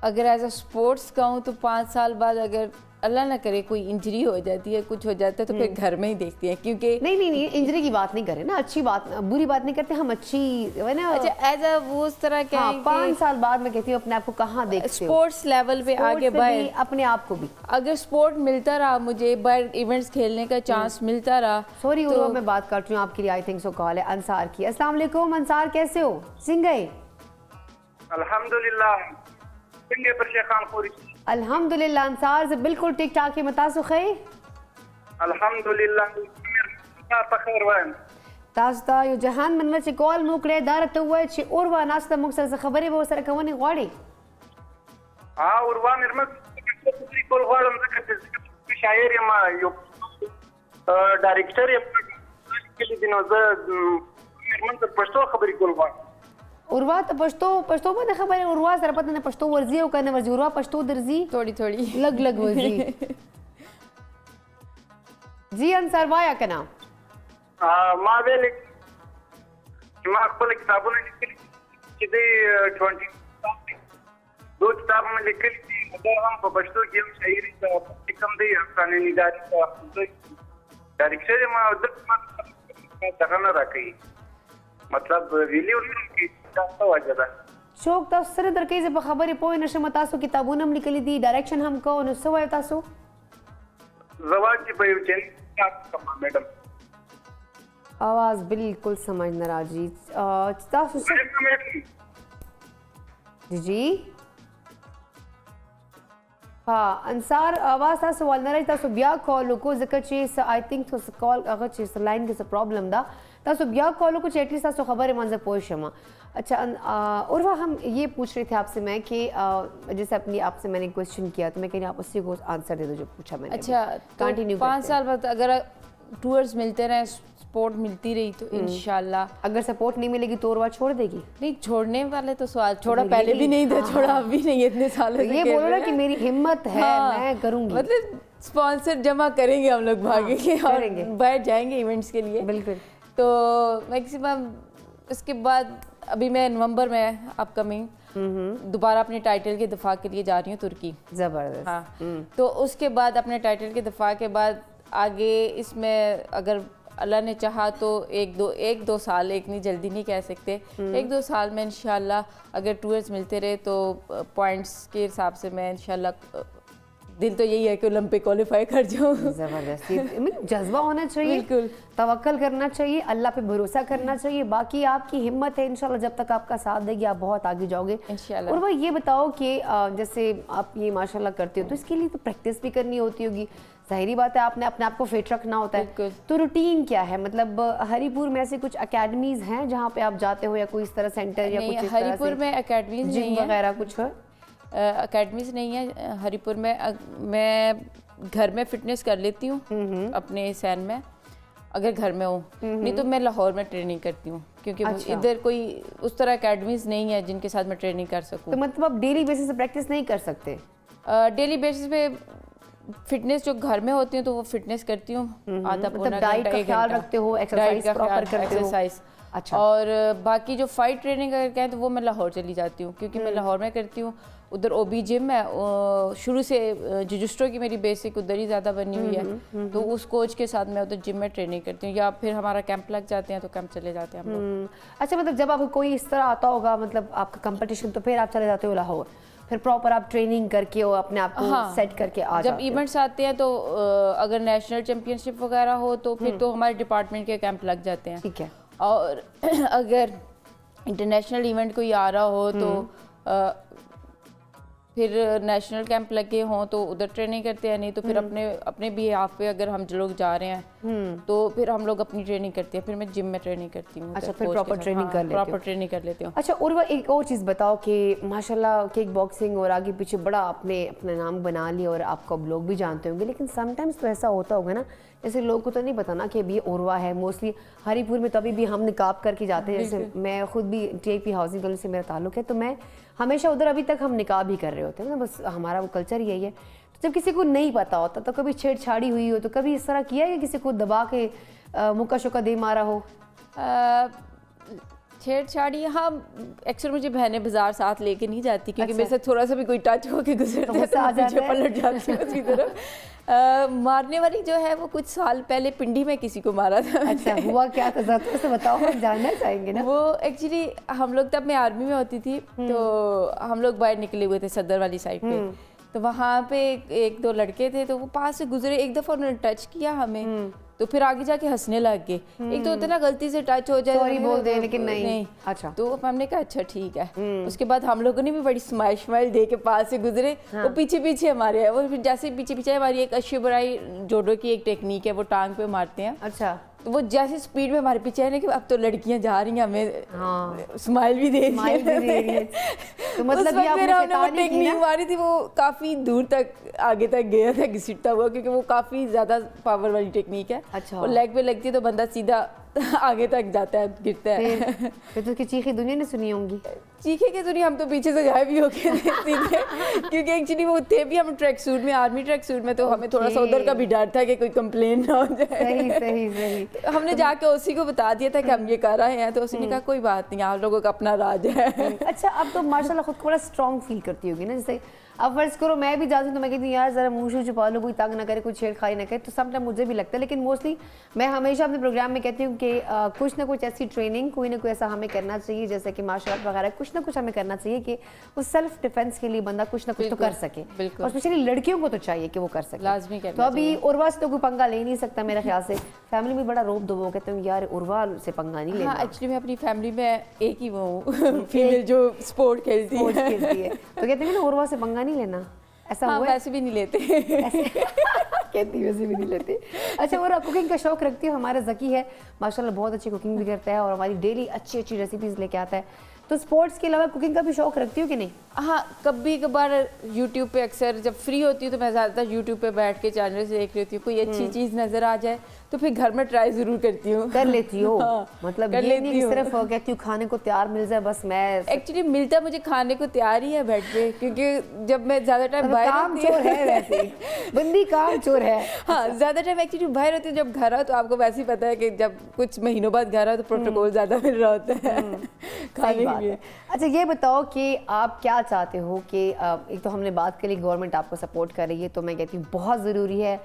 Speaker 3: अगर एज अ स्पोर्ट्स कहूँ तो 5 साल बाद अगर अल्लाह ना करे कोई इंजरी हो जाती है, कुछ हो जाता है तो फिर घर में ही देखती हैं, क्योंकि
Speaker 1: नहीं, इंजरी की बात नहीं करें ना, अच्छी बात, बुरी बात नहीं करते हम, अच्छी है ना।
Speaker 3: अच्छा एज अ वो उस तरह क्या
Speaker 1: हाँ,
Speaker 3: है
Speaker 1: 5 साल बाद मैं कहती हूँ अपने आप को कहाँ देखते हो,
Speaker 3: स्पोर्ट्स लेवल पे आगे बढ़े,
Speaker 1: अपने आप को भी।
Speaker 3: अगर स्पोर्ट मिलता रहा, मुझे बाहर इवेंट्स खेलने का चांस मिलता रहा।
Speaker 1: सॉरी उर्वा, मैं बात करती हूँ आपके लिए, आई थिंक सो कॉल है अंसार की। अस्सलाम वालेकुम अंसार, कैसे हो? सिंह गए
Speaker 4: अल्हम्दुलिल्लाह, सिंगे पर शेखान पूरी
Speaker 1: अल्हम्दुलिल्लाह अंसार से बिल्कुल ठीक ठाक है, मतासु खैर
Speaker 4: अल्हम्दुलिल्लाह बखैर वैन
Speaker 1: तास्ता यो जहान मन चे कॉल मोकले दार तो हुआ चे उर्वा नास्ता मुक्सर से खबरें वो सर कवनी गाड़ी
Speaker 4: हाँ उर्वा निर्मत पूरी कोल वालम ज़िक्र शायर या मा यो डायरेक्टर या के लिए दिनों निर्मत पश्तो खबरी कोल वाल
Speaker 1: उर्वा तो पश्तो में खबर है, उर्वा सर पता नहीं पश्तो वर्जी हो करने वर्जी, उर्वा पश्तो दर्जी
Speaker 3: थोड़ी
Speaker 1: लग वर्जी जी अंसार वाया का नाम
Speaker 4: माँ वेले माँ को किताबों ने लिखी किधे 20 दो किताब में लिखी थी, अगर हम पश्तो की शायरी का कम दे अफसाने निगारी का डायरेक्टर माँ उधर तकना रखी, मतलब वीडियो नहीं रखी जाता हुआ ज़्यादा
Speaker 1: शौक तो सर दरके से खबर है पोए नशे मतासो किताबों हम निकली दी डायरेक्शन हमको नुस्सो है तासो
Speaker 4: जवाब की पहचान क्या कमा मैडम
Speaker 1: आवाज बिल्कुल समझ न राजी तासो जी हाँ अंसार आवाज था सवाल न रही तासो ब्या कॉल को जिक्र चीज आई थिंक तो कॉल अगर चीज लाइन के प्रॉब्लम दा तासो ब्या कॉल को एटलीस्ट तासो खबर है मंजर पोशमा। अच्छा उर्वा हम ये पूछ रहे थे आपसे मैं कि जैसे अपनी आपसे मैंने क्वेश्चन किया तो मैं कहीं आप उसी को आंसर दे दो जो पूछा मैंने।
Speaker 3: अच्छा तो
Speaker 1: कंटिन्यू
Speaker 3: 5 साल बाद अगर टूर्स मिलते रहे, सपोर्ट मिलती रही तो इंशाल्लाह।
Speaker 1: अगर सपोर्ट नहीं मिलेगी तो उर्वा छोड़ देगी?
Speaker 3: नहीं छोड़ने वाले तो सवाल छोड़ा पहले भी नहीं था, छोड़ा अभी नहीं, इतने सालों से
Speaker 1: ये बोलो ना कि मेरी हिम्मत है, मैं करूंगी,
Speaker 3: मतलब स्पॉन्सर जमा करेंगे हम लोग भागेंगे और बैठ जाएंगे इवेंट्स के लिए।
Speaker 1: बिल्कुल।
Speaker 3: तो मैक्सिमम इसके बाद अभी मैं नवंबर में अपकमिंग दोबारा अपने टाइटल के दफा के लिए जा रही हूँ तुर्की।
Speaker 1: जबरदस्त।
Speaker 3: हाँ तो उसके बाद अपने टाइटल के दफा के बाद आगे इसमें अगर अल्लाह ने चाहा तो एक दो साल, एक नहीं जल्दी नहीं कह सकते, 1-2 साल में इंशाल्लाह अगर टूर्स मिलते रहे तो पॉइंट्स के हिसाब से मैं इंशाल्लाह, दिल तो यही है कि ओलंपिक क्वालिफाई कर जाऊँ।
Speaker 1: जबरदस्त जज्बा होना चाहिए,
Speaker 3: बिल्कुल
Speaker 1: तवक्कल करना चाहिए, अल्लाह पे भरोसा करना चाहिए, बाकी आपकी हिम्मत है इंशाल्लाह, जब तक आपका साथ देगी आप बहुत आगे जाओगे इंशाल्लाह। और वह ये बताओ कि जैसे आप ये माशाल्लाह करते हो तो इसके लिए तो प्रैक्टिस भी करनी होती होगी, जाहिरी बात है आपने अपने आप को फिट रखना होता है, तो रूटीन क्या है? मतलब हरिपुर में ऐसे कुछ अकेडमीज हैं जहाँ पे आप जाते हो या कोई इस तरह सेंटर या कुछ?
Speaker 3: हरिपुर में अकेडमीज
Speaker 1: जिम वगैरह कुछ है?
Speaker 3: अकेडमीज नहीं है हरिपुर में। मैं घर में फिटनेस कर लेती हूँ अपने सैन में, अगर घर में हूँ, नहीं तो मैं लाहौर में ट्रेनिंग करती हूँ, क्योंकि इधर कोई उस तरह अकेडमीज नहीं है जिनके साथ मैं ट्रेनिंग कर सकूँ।
Speaker 1: तो मतलब आप डेली बेसिस पे प्रैक्टिस नहीं कर सकते?
Speaker 3: डेली बेसिस पे फिटनेस जो घर में होती हूँ तो वो फिटनेस करती हूँ, आधा पौना
Speaker 1: डाइट का ख्याल रखते हो, एक्सरसाइज प्रॉपर करते हो?
Speaker 3: अच्छा। और बाकी जो फाइट ट्रेनिंग अगर कहें तो वो मैं लाहौर चली जाती हूँ, क्योंकि मैं लाहौर में करती हूँ, उधर ओबी जिम है, शुरू से जुजुस्टो की मेरी बेसिक उधर ही ज़्यादा बनी हुई है, तो उस कोच के साथ मैं उधर जिम में ट्रेनिंग करती हूँ, या फिर हमारा कैंप लग जाते हैं तो कैंप चले जाते हैं हम लोग।
Speaker 1: अच्छा, मतलब जब आपको कोई इस तरह आता होगा, मतलब आपका कंपटीशन, तो फिर आप चले जाते हो लाहौर, फिर प्रॉपर आप ट्रेनिंग करके और अपने आप को सेट करके आ जाते हो?
Speaker 3: जब इवेंट्स आते हैं तो अगर नेशनल चैंपियनशिप वगैरह हो तो फिर तो हमारे डिपार्टमेंट के कैंप लग जाते हैं।
Speaker 1: ठीक है।
Speaker 3: और अगर इंटरनेशनल इवेंट कोई आ रहा हो तो फिर नेशनल कैंप लगे हों तो उधर ट्रेनिंग करते हैं, नहीं तो फिर अपने भी हाफ पे अगर हम लोग जा रहे हैं तो फिर हम लोग अपनी ट्रेनिंग करते हैं, फिर मैं जिम में ट्रेनिंग करती हूँ।
Speaker 1: अच्छा, फिर प्रॉपर ट्रेनिंग कर लेते हो?
Speaker 3: प्रॉपर ट्रेनिंग कर लेती हूँ।
Speaker 1: अच्छा उर्वा, एक और चीज़ बताओ कि माशाल्लाह किक बॉक्सिंग और आगे पीछे बड़ा आपने अपना नाम बना लिया और आपको अब लोग भी जानते होंगे, लेकिन समटाइम्स तो ऐसा होता होगा ना, जैसे लोगों को तो नहीं पता ना कि अभी ये उर्वा है। मोस्टली हरिपुर में तभी भी हम निकाब करके जाते हैं, जैसे मैं खुद भी TIP हाउसिंग कॉलोनी से मेरा ताल्लुक है, तो मैं हमेशा उधर अभी तक हम निकाब ही कर रहे होते हैं ना, बस हमारा वो कल्चर यही है। तो जब किसी को नहीं पता होता तो कभी छेड़छाड़ी हुई हो तो कभी इस तरह किया है कि किसी को दबा के मुक्का शुक्का दे मारा हो?
Speaker 3: छेड़छाड़ी, हाँ अक्सर मुझे बहनें बाजार साथ लेके नहीं जाती क्योंकि
Speaker 1: अच्छा।
Speaker 3: मेरे से थोड़ा सा भी कोई टच होके गुजरता है
Speaker 1: गुस्सा
Speaker 3: तो
Speaker 1: आ
Speaker 3: मैं पीछे
Speaker 1: जाता है।
Speaker 3: पलट जाती हूँ उसकी तरफ। मारने वाली जो है वो कुछ साल पहले पिंडी में किसी को मारा था।
Speaker 1: अच्छा, हुआ क्या था, ज़रा से बताओ, हम जानना चाहेंगे ना।
Speaker 3: वो एक्चुअली हम लोग, तब मैं आर्मी में होती थी तो हम लोग बाहर निकले हुए थे सदर वाली साइड पे, तो वहाँ पे एक दो लड़के थे तो वो पास से गुजरे, एक दफा उन्होंने टच किया हमें तो फिर आगे जाके हंसने लग गए। एक तो होता है ना गलती से टच हो जाए,
Speaker 1: सॉरी बोल दे लेकिन नहीं। अच्छा।
Speaker 3: तो हमने कहा अच्छा ठीक है। उसके बाद हम लोगों ने भी बड़ी स्माइल स्माइल दे के पास से गुजरे। वो पीछे पीछे हमारे है, वो फिर जैसे पीछे पीछे हमारी एक अशिबराई जोडो की एक टेक्निक है, वो टांग पे मारते हैं।
Speaker 1: अच्छा।
Speaker 3: तो वो जैसी स्पीड में हमारे पीछे है ना कि अब तो लड़कियां जा रही हैं, हमें स्माइल भी दे रही है।
Speaker 1: तो मतलब ये आपने शैतानी की
Speaker 3: टेक्निक
Speaker 1: ना?
Speaker 3: मारी थी, वो काफी दूर तक आगे तक गया था घसीटता हुआ, क्योंकि वो काफी ज्यादा पावर वाली टेक्निक है।
Speaker 1: अच्छा।
Speaker 3: और लेग पे लगती है तो बंदा सीधा आगे तक जाता है, गिरता है।
Speaker 1: फिर तो उसकी चीखें दुनिया ने सुनी होंगी।
Speaker 3: चीखे के सुनी, हम तो पीछे से गायब भी हो गए थे सीधे, क्योंकि एक्चुअली वो थे भी हम ट्रैक सूट में, आर्मी ट्रैक सूट में, तो हमें थोड़ा सा उधर का भी डर था कि कोई कंप्लेन ना हो जाए।
Speaker 1: सही सही सही।
Speaker 3: हमने जाके उसी को बता दिया था कि हम ये कर रहे हैं, तो उसी ने कहा कोई बात नहीं, आप लोगों का अपना राज है।
Speaker 1: अच्छा, अब तो माशाल्लाह खुद को बड़ा स्ट्रॉन्ग फील करती होगी ना, जैसे अब फर्ज करो मैं भी जाती हूँ तो मैं कहती हूँ यार ज़रा मुँह छुपा लो, कोई तंग ना करे, कोई छेड़खानी ना करे, तो समटाइम मुझे भी लगता है। लेकिन मोस्टली मैं हमेशा अपने प्रोग्राम में कहती हूँ कि कुछ ना कुछ ऐसी ट्रेनिंग, कोई ना कोई ऐसा हमें करना चाहिए, जैसे कि मार्शल आर्ट वगैरह, कुछ ना कुछ हमें करना चाहिए कि उस सेल्फ डिफेंस के लिए बंदा कुछ ना कुछ तो कर सके। और स्पेशली लड़कियों को तो चाहिए कि वो कर सके,
Speaker 3: लाजमी करना
Speaker 1: तो अभी उर्वा से तो कोई पंगा ले नहीं सकता मेरे ख्याल से। फैमिली में बड़ा रोक दो, वो कहते हैं यार उर्वा से पंगा नहीं लेना।
Speaker 3: हाँ, एक्चुअली मैं अपनी फैमिली में एक ही वो हूँ फीमेल जो स्पोर्ट खेलती है,
Speaker 1: तो कहते हैं ना उर्वा से पंगा नहीं लेना, ऐसा
Speaker 3: हाँ,
Speaker 1: हुआ है?
Speaker 3: वैसे भी नहीं लेते।
Speaker 1: कहती वैसे भी नहीं लेते। अच्छा, और कुकिंग का शौक रखती हो? हमारा ज़की है माशाल्लाह, बहुत अच्छी कुकिंग भी करता है और हमारी डेली अच्छी अच्छी रेसिपीज़ लेके आता है। तो स्पोर्ट्स के अलावा कुकिंग का भी शौक रखती हो कि नहीं?
Speaker 3: हाँ, कभी कभार यूट्यूब पे, अक्सर जब फ्री होती हूँ तो मैं ज़्यादातर यूट्यूब पे बैठ के चैनल से देख लेती हूँ, कोई अच्छी चीज़ नज़र आ जाए तो फिर घर में ट्राई ज़रूर करती हूँ।
Speaker 1: कर लेती हो?
Speaker 3: हाँ,
Speaker 1: मतलब
Speaker 3: कर
Speaker 1: ये नहीं कि
Speaker 3: लेती
Speaker 1: सिर्फ कहती हूँ खाने को तैयार मिल जाए बस मैं।
Speaker 3: एक्चुअली मिलता मुझे खाने को तैयार ही है बेड पे, क्योंकि जब मैं ज़्यादा टाइम बाहर
Speaker 1: काम
Speaker 3: होती
Speaker 1: चोर है वैसे, बंदी काम चोर है।
Speaker 3: हाँ, ज़्यादा टाइम एक्चुअली बाहर होती हूँ, जब घर आओ तो आपको वैसे ही पता है कि जब कुछ महीनों बाद घर आओ तो प्रोटोकॉल ज़्यादा मिल रहा होता है खाने के लिए।
Speaker 1: अच्छा, ये बताओ कि आप क्या चाहते हो कि एक तो हमने बात करी गवर्नमेंट आपको सपोर्ट कर रही है, तो मैं कहती हूँ बहुत ज़रूरी है।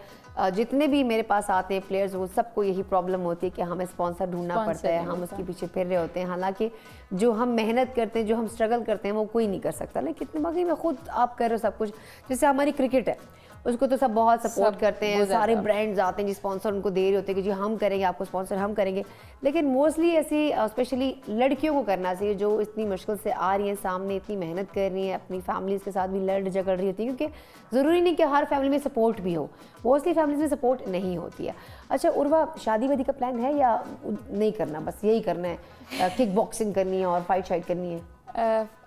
Speaker 1: जितने भी मेरे पास आते हैं प्लेयर्स, वो सबको यही प्रॉब्लम होती है कि हमें स्पॉन्सर ढूंढना पड़ता है, हम उसके पीछे फिर रहे होते हैं। हालांकि जो हम मेहनत करते हैं, जो हम स्ट्रगल करते हैं, वो कोई नहीं कर सकता। लेकिन बाकी में खुद आप कर रहे हो सब कुछ। जैसे हमारी क्रिकेट है, उसको तो सब बहुत सपोर्ट करते हैं, सारे ब्रांड्स आते हैं जी, स्पॉन्सर उनको दे रहे होते हैं कि जी हम करेंगे, आपको स्पॉन्सर हम करेंगे। लेकिन मोस्टली ऐसी स्पेशली लड़कियों को करना चाहिए जो इतनी मुश्किल से आ रही हैं सामने, इतनी मेहनत कर रही हैं, अपनी फैमिलीज़ के साथ भी लड़ झगड़ रही होती है, क्योंकि ज़रूरी नहीं कि हर फैमिली में सपोर्ट भी हो, मोस्टली फैमिलीज़ में सपोर्ट नहीं होती है। अच्छा उर्वा, शादी वादी का प्लान है या नहीं करना, बस यही करना है, किक बॉक्सिंग करनी है और फाइट शाइट करनी है?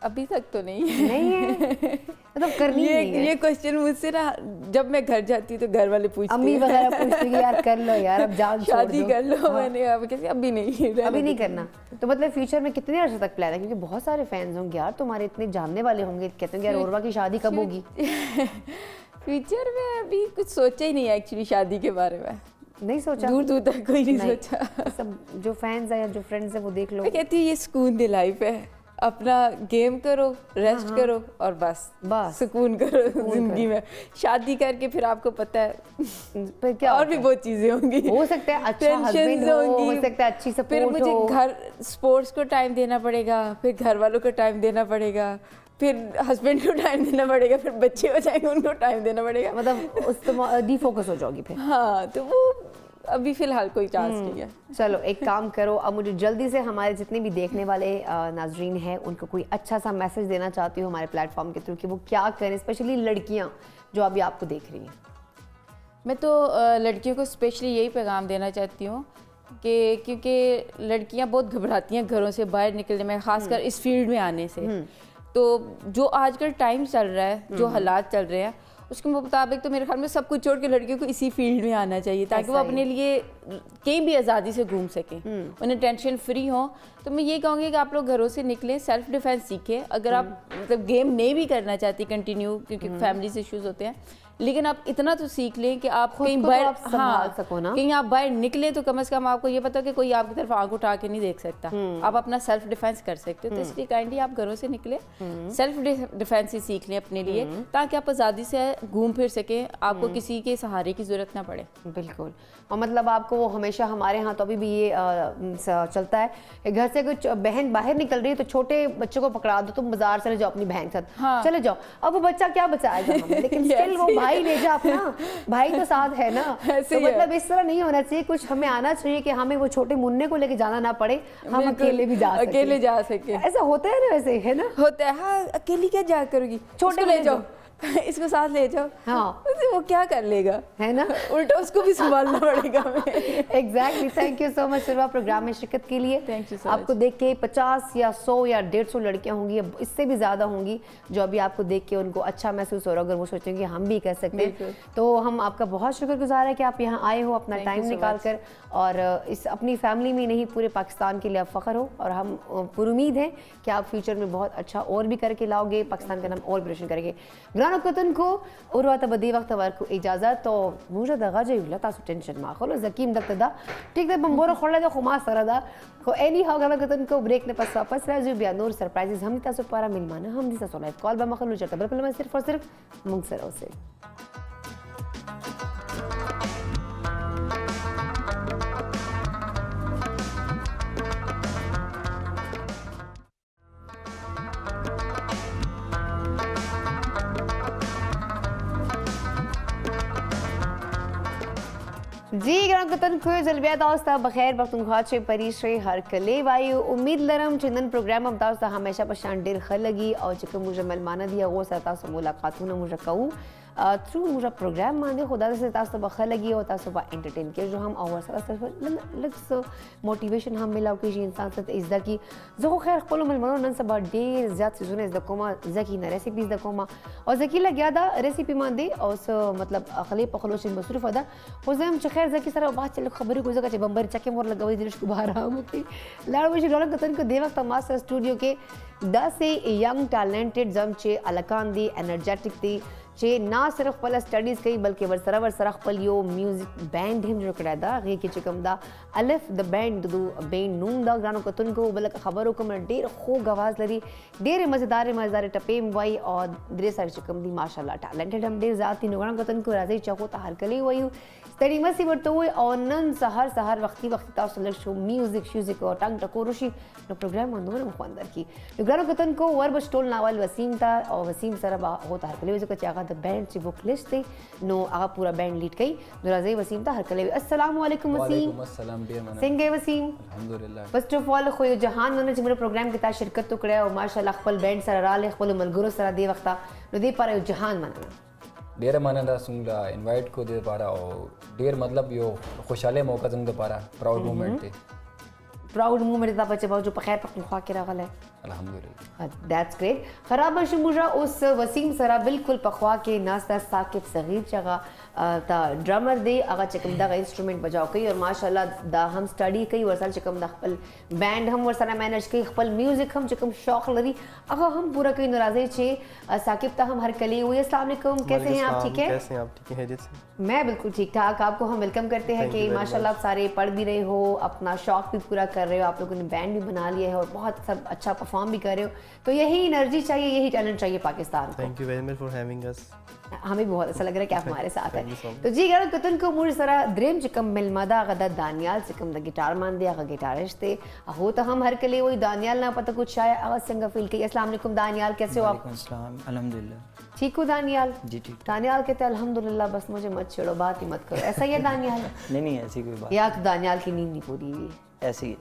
Speaker 3: अभी तक तो नहीं है।
Speaker 1: नहीं है मतलब करनी नहीं है।
Speaker 3: ये क्वेश्चन मुझसे ना जब मैं घर जाती तो घर वाले पूछते
Speaker 1: अम्मी वगैरह पूछती है यार कर लो यार, अब जान छोड़ दो,
Speaker 3: शादी कर लो। मैंने अब कैसे अभी नहीं
Speaker 1: करना। तो मतलब फ्यूचर में कितने अर्से तक प्लान है? क्योंकि बहुत सारे फैंस होंगे यार तुम्हारे, इतने जानने वाले होंगे, कहते हैं यार उर्वा की शादी कब होगी?
Speaker 3: फ्यूचर में अभी कुछ सोचा ही नहीं है एक्चुअली शादी के बारे में।
Speaker 1: नहीं सोचा?
Speaker 3: दूर दूर तक कोई नहीं सोचा।
Speaker 1: सब जो फैंस है या जो फ्रेंड्स है वो देख लो।
Speaker 3: मैं कहती हूँ ये सुकून दे लाइफ है, अपना गेम करो, रेस्ट करो और बस सुकून करो जिंदगी में। शादी करके फिर आपको पता है
Speaker 1: फिर क्या
Speaker 3: और भी बहुत चीजें होंगी,
Speaker 1: हो सकता है अच्छा हस्बैंड हो सकता है अच्छी सपोर्ट
Speaker 3: फिर मुझे
Speaker 1: हो,
Speaker 3: घर स्पोर्ट्स को टाइम देना पड़ेगा, फिर घर वालों को टाइम देना पड़ेगा, फिर हस्बैंड को टाइम देना पड़ेगा, फिर बच्चे हो जाएंगे उनको टाइम देना पड़ेगा,
Speaker 1: मतलब उस डिफोकस हो जाओगी फिर।
Speaker 3: हाँ, तो वो अभी फिलहाल कोई चांस नहीं है।
Speaker 1: चलो एक काम करो, अब मुझे जल्दी से हमारे जितने भी देखने वाले नाजरीन हैं उनको कोई अच्छा सा मैसेज देना चाहती हूँ हमारे प्लेटफॉर्म के थ्रू कि वो क्या करें, स्पेशली लड़कियाँ जो अभी आपको देख रही हैं।
Speaker 3: मैं तो लड़कियों को स्पेशली यही पैगाम देना चाहती हूँ कि क्योंकि लड़कियाँ बहुत घबराती हैं घरों से बाहर निकलने में, ख़ासकर इस फील्ड में आने से। तो जो आजकल टाइम चल रहा है, जो हालात चल रहे हैं, उसके मुताबिक तो मेरे ख्याल में सब कुछ छोड़ के लड़कियों को इसी फील्ड में आना चाहिए ताकि वो अपने लिए कहीं भी आज़ादी से घूम सकें, उन्हें टेंशन फ्री हो। तो मैं ये कहूँगी कि आप लोग घरों से निकलें, सेल्फ डिफेंस सीखें। अगर आप मतलब गेम नहीं भी करना चाहती कंटिन्यू, क्योंकि फैमिली इश्यूज़ होते हैं, लेकिन आप इतना तो सीख लें कि आप
Speaker 1: खुद
Speaker 3: कहीं
Speaker 1: को तो
Speaker 3: बाहर
Speaker 1: आप संभाल सको ना।
Speaker 3: कहीं आप बाहर निकले तो कम से कम आपको ये पता हो कि कोई आपकी तरफ आंख उठा के नहीं देख सकता, आप अपना सेल्फ डिफेंस कर सकते हो। तो इसलिए काइंडली आप घरों से निकले, सेल्फ डिफेंस ही सीख लें अपने लिए, ताकि आप आज़ादी से घूम फिर सकें, आपको किसी के सहारे की ज़रूरत ना पड़े।
Speaker 1: बिल्कुल। और मतलब आपको वो हमेशा हमारे यहाँ तो अभी भी ये चलता है कि घर से अगर बहन बाहर निकल रही है तो छोटे बच्चों को पकड़ा दो, तुम बाजार चले जाओ अपनी बहन के साथ,
Speaker 3: हाँ।
Speaker 1: चले जाओ। अब वो बच्चा क्या बचाएगा हमें, लेकिन स्टिल वो भाई ले जा अपना, भाई तो साथ है ना।
Speaker 3: ऐसे
Speaker 1: तो
Speaker 3: ही है।
Speaker 1: मतलब इस तरह नहीं होना चाहिए, कुछ हमें आना चाहिए कि हमें वो छोटे मुन्ने को लेके जाना ना पड़े, हम
Speaker 3: बिल्कुल,
Speaker 1: अकेले भी जा सकें।
Speaker 3: अकेले जा सके।
Speaker 1: ऐसा होता है ना, वैसे है ना।
Speaker 3: होता है, हाँ, अकेली क्या जा करोगी,
Speaker 1: छोटे
Speaker 3: छोटे
Speaker 1: को
Speaker 3: ले
Speaker 1: ले
Speaker 3: जाओ इसको साथ ले जाओ,
Speaker 1: हाँ।
Speaker 3: वो क्या कर लेगा,
Speaker 1: है ना।
Speaker 3: उल्टा उसको भी संभालना पड़ेगा हमें।
Speaker 1: Exactly. Thank you so much सिर्वा प्रोग्राम में शिरकत के लिए।
Speaker 3: Thank you so
Speaker 1: आपको देख के 50 या 100 या 150 लड़कियां होंगी, अब इससे भी ज़्यादा होंगी, जो अभी आपको देख के उनको अच्छा महसूस हो रहा है, अगर वो सोचेंगे कि हम भी कर सकते हैं। तो हम आपका बहुत शुक्रगुजार है कि आप यहाँ आए हो अपना टाइम निकाल कर, और इस अपनी फैमिली में नहीं पूरे पाकिस्तान के लिए आप फ़ख्र हो, और हम पूरी उम्मीद है कि आप फ्यूचर में बहुत अच्छा और भी करके लाओगे, पाकिस्तान का नाम और भी रोशन करेंगे। ग्रानो कतन को और बदी वक्त को इजाज़त, तो मुझे दगा जाइला तासु टेंशन मा खोलो जकीम दक्तदा ठीक है बम्बोरो खोला दे खुमा सरदा को एनी हाउ ग्रानो कतन को ब्रेक ने पास वापस राजू बिया नूर सरप्राइजेस हम तासु पारा मिलमाना हम दिसा सोला कॉल बा मखलू चलता बिल्कुल मैं सिर्फ और सिर्फ मुंगसरों से। जी ग्राम को जलबिया दास्ता बखैर बख्तुनख्वा छे परीशे हर कले वायु उम्मीद लरम चिंदन प्रोग्राम अब दास्ता हमेशा पशान डेर खल लगी और चिकन मुझे मलमाना दिया वो सता से मुलाकात होना मुझे कहूँ थ्रू मुझे प्रोग्राम माने खुदा से तास्तो बखल लगी और तास्तो बा एंटरटेन के जो हम और सर मोटिवेशन हम मिला कि इंसान से इज्दा की जो खैर खोलो मलमानो नन सब डेर ज्यादा चीज़ों ने इज्दा कोमा जकी ना रेसिपीज दा कोमा और जकी लग गया दा रेसिपी मान दे और मतलब अखली पखलो चिन मसरूफ अदा हो जम खैर जकी सर बात चलो खबर को जगह बंबर चके मोर लगाई दिल को बाहर हम की लाड़ मुझे रौनक कतन को देवक मास्टर स्टूडियो के 10 से यंग टैलेंटेड जम चे अलकान दी एनर्जेटिक दी चे ना सिर्फ पल स्टडीज़ कई बल्कि वर्सरा पल यो म्यूजिक बैंड हम जो कड़ा दा गे के चिकम दा अलिफ द बैंड दो बैंड नून दा ग्रानो कतन को बलक खबरों को मैं डेर खूब आवाज़ लरी डेर मज़ेदार टपेम वाई और डेर सारे चिकम दी माशाल्लाह टैलेंटेड हम डेर ज़ाती ग्रानो कतन को राजी चाहो ता हर कली वही तड़ी मसी वर्तो और नन सहर वक्ती तासुलर शो म्यूजिक और टंग टकोरोशी नो प्रोग्राम अंदर मुखंदर की ग्रानो कतन को वर्ब स्टोल नावल वसीम था और वसीम सरबा होता हर कली वजह को चागा द बैंड ची बुक लिस्ट थी नो आगा पूरा बैंड लीड कई दुराज़े वसीम था हर कली अस्सलाम वालेकुम वसीम
Speaker 5: अस्सलाम डियर मना
Speaker 1: सिंगे वसीम
Speaker 5: अल्हम्दुलिल्लाह
Speaker 1: फर्स्ट ऑफ ऑल खोयो जहान नन जिमरे प्रोग्राम के ता शिरकत तो करे और माशाल्लाह खपल बैंड सर राले खपल मलगुरो सर दे वक्ता नो दे पारे जहान मना
Speaker 5: डेर मानंदा सुंगला इनवाइट को दे पारा और डेर मतलब यो खुशहाले मौका जंग दे पारा प्राउड मोमेंट थे
Speaker 1: प्राउड मोमेंट ता बच्चे जो बखैर पख्तूनख्वा के रगल है
Speaker 5: अल्हम्दुलिल्लाह
Speaker 1: दैट्स ग्रेट खराब शुमुरा उस वसीम सरा बिल्कुल पखवा के नास्ता साकिब सगीर जगह ता ड्रमर दे अगर चकम दा इंस्ट्रूमेंट बजाओ कई और माशाल्लाह दा हम स्टडी कई वर्सल चकम दा खपल बैंड हम वर्सना मैनेज कई खपल म्यूजिक हम चकम शौक लरी अगर हम पूरा कई नाराजे छे साकिब ता हम हर कली हुई अस्सलाम वालेकुम कैसे हैं आप ठीक है
Speaker 6: कैसे हैं आप ठीक हैं जैसे
Speaker 1: मैं बिल्कुल ठीक ठाक आपको हम वेलकम करते हैं कि माशाल्लाह आप सारे पढ़ भी रहे हो अपना शौक भी पूरा कर रहे हो आप लोगों ने बैंड भी बना लिया है और बहुत सब अच्छा परफॉर्म भी कर रहे हो तो यही एनर्जी चाहिए यही टैलेंट चाहिए पाकिस्तान को
Speaker 6: thank you very much for having us
Speaker 1: हमें भी बहुत अच्छा लग रहा है कि आप हमारे साथ हैं तो जी गरम कतन को मुझे सरा ड्रीम चिकम मिलमदा गदा दानियाल चिकम द गिटार मान दिया गा गिटारिस्ट थे हो तो हम हर कले वही दानियाल ना पता कुछ आया आवाज संग फील की अस्सलाम वालेकुम दानियाल कैसे हो आप
Speaker 7: अल्हम्दुलिल्लाह
Speaker 1: ठीक हो दानियाल
Speaker 7: जी ठीक
Speaker 1: दानियाल कहते अल्हम्दुलिल्लाह बस मुझे मत छेड़ो बात ही मत करो ऐसा ही है दानियाल
Speaker 7: नहीं ऐसी कोई बात
Speaker 1: या तो दानियाल की नींद नहीं पूरी हुई
Speaker 7: ऐसी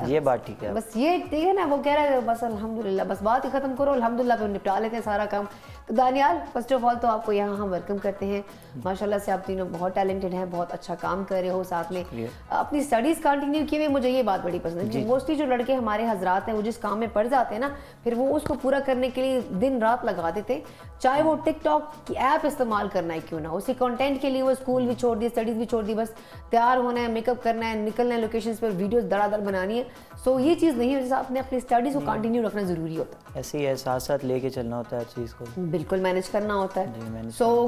Speaker 7: ये बात ठीक है
Speaker 1: बस ये ठीक है ना वो कह रहे हैं बस अल्हम्दुलिल्लाह बस बात ही खत्म करो अल्हम्दुलिल्लाह पे निपटा लेते हैं सारा काम तो दानियाल फर्स्ट ऑफ ऑल तो आपको यहाँ हम वेलकम करते हैं माशाल्लाह से आप तीनों बहुत टैलेंटेड हैं बहुत अच्छा काम कर रहे हो साथ में अपनी स्टडीज़ कंटिन्यू किए हुए मुझे ये बात बड़ी पसंद है मोस्टली जो लड़के हमारे हजरात हैं वो जिस काम में पड़ जाते हैं ना फिर वो उसको पूरा करने के लिए दिन रात लगा देते चाहे वो टिकटॉक की ऐप इस्तेमाल करना है क्यों ना उसी कंटेंट के लिए वो स्कूल भी छोड़ दिए स्टडीज़ भी छोड़ दी बस तैयार होना है मेकअप करना है निकलना है लोकेशंस पर वीडियोस धड़ाधड़ बनानी है सो ये चीज़ नहीं है जैसे आपने अपनी स्टडीज़ को कंटिन्यू रखना ज़रूरी होता है
Speaker 7: ऐसे ही है साथ साथ लेके चलना होता है हर चीज़ को
Speaker 1: बिल्कुल मैनेज करना होता है
Speaker 7: जी मैंने
Speaker 1: सो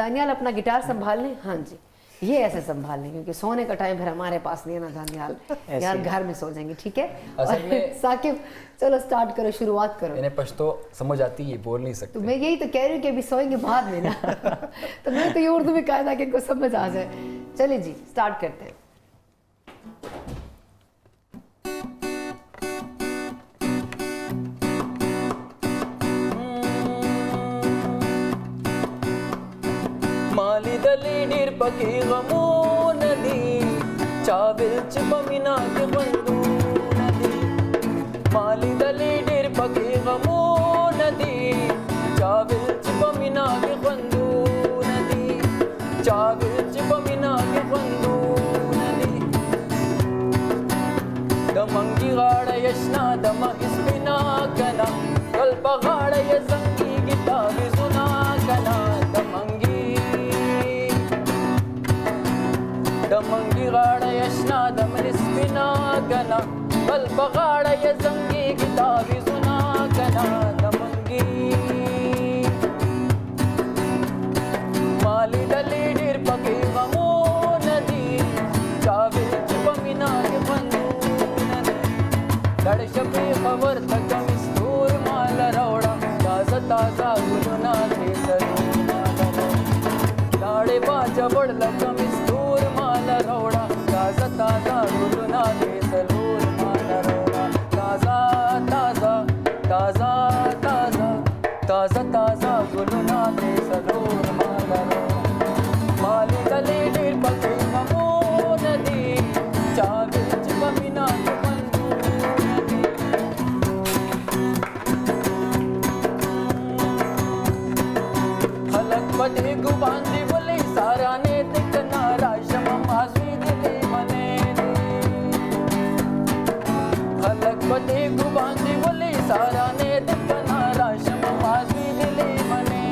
Speaker 1: दानियाल अपना गिटार संभाल लें हाँ जी ये ऐसे संभाल लें क्योंकि सोने का टाइम फिर हमारे पास नहीं है ना दानियाल यार घर में सो जाएंगे ठीक है
Speaker 5: असल में
Speaker 1: साकिब चलो स्टार्ट करो शुरुआत करो
Speaker 5: इन्हें पश्तो समझ आती है बोल नहीं सकते
Speaker 1: तो मैं यही तो कह रही हूँ कि अभी सोएंगे बाद में ना तो मैं तो ये उर्दू में कहा था कि इनको समझ आ जाए चलिए जी स्टार्ट करते हैं
Speaker 5: माली दली डीर पकी गमून दी चाविल चिपमिना के बंदू नदी माली दली डीर पकी गमून दी चाविल चिपमिना के बंदू नदी चाविल चिपमिना के बंदू नदी दमंगी गाड़ यशना दम इस्पिना कना कल्प गाड़ यजंगी गीता भी सुना कना दमंगी गाड़ा यशना दम निस्बिना कना बल बगाड़ा ये जंगी किताबी सुना कना दमंगी माली दली डीर पकी गमो नदी चाविल चिपमिना के बंदू नदी लड़ शबी खबर तक मिस्तूर माल रौड़ा ताजा ताजा गुलना थे सरूना लाड़े बाजा बड़ लगा मिस्तूर रौड़ा ताजा ताजा गुलना दे सलूर माल रौड़ा ताजा ताजा ताजा ताजा ताजा ताजा गुलना दे सलूर माल रौड़ा माली दली डीर पकी गमो नदी चाविल चिपमिना के बंदू नदी हल पटे गुबांदी बोले सारा ने दिखना राशम मासी दिले मने खलक पटे गुबांदी बोले सारा ने दिखना राशम मासी दिले मने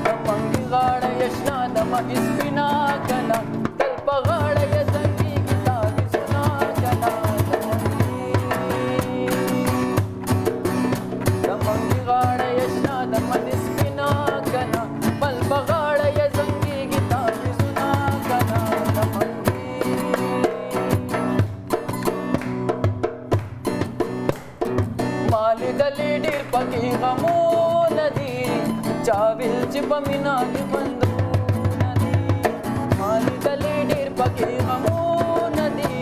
Speaker 5: दमंगी गाड़ यशना दम इस्पिना कना कल्प गाड़ यजंगी किताब सुना कना दमंगी गाड़ यशना दम इस्पिना कना कल्प गाड़ यजंगी किताब सुना कना माली दली डीर पकी गमो नदी चाविल चिपमिना की बंदू नदी माली दली डीर पकी गमो नदी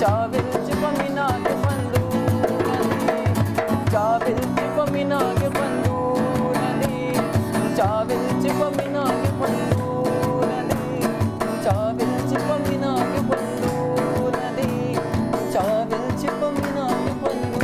Speaker 5: चाविल चिपमिना की बंदू नदी चाविल चिपमिना की बंदू नदी चाविल चिपमिना की बंदू नदी चाविल चिपमिना की बंदू नदी चाविल चिपमिना की बंदू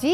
Speaker 1: जी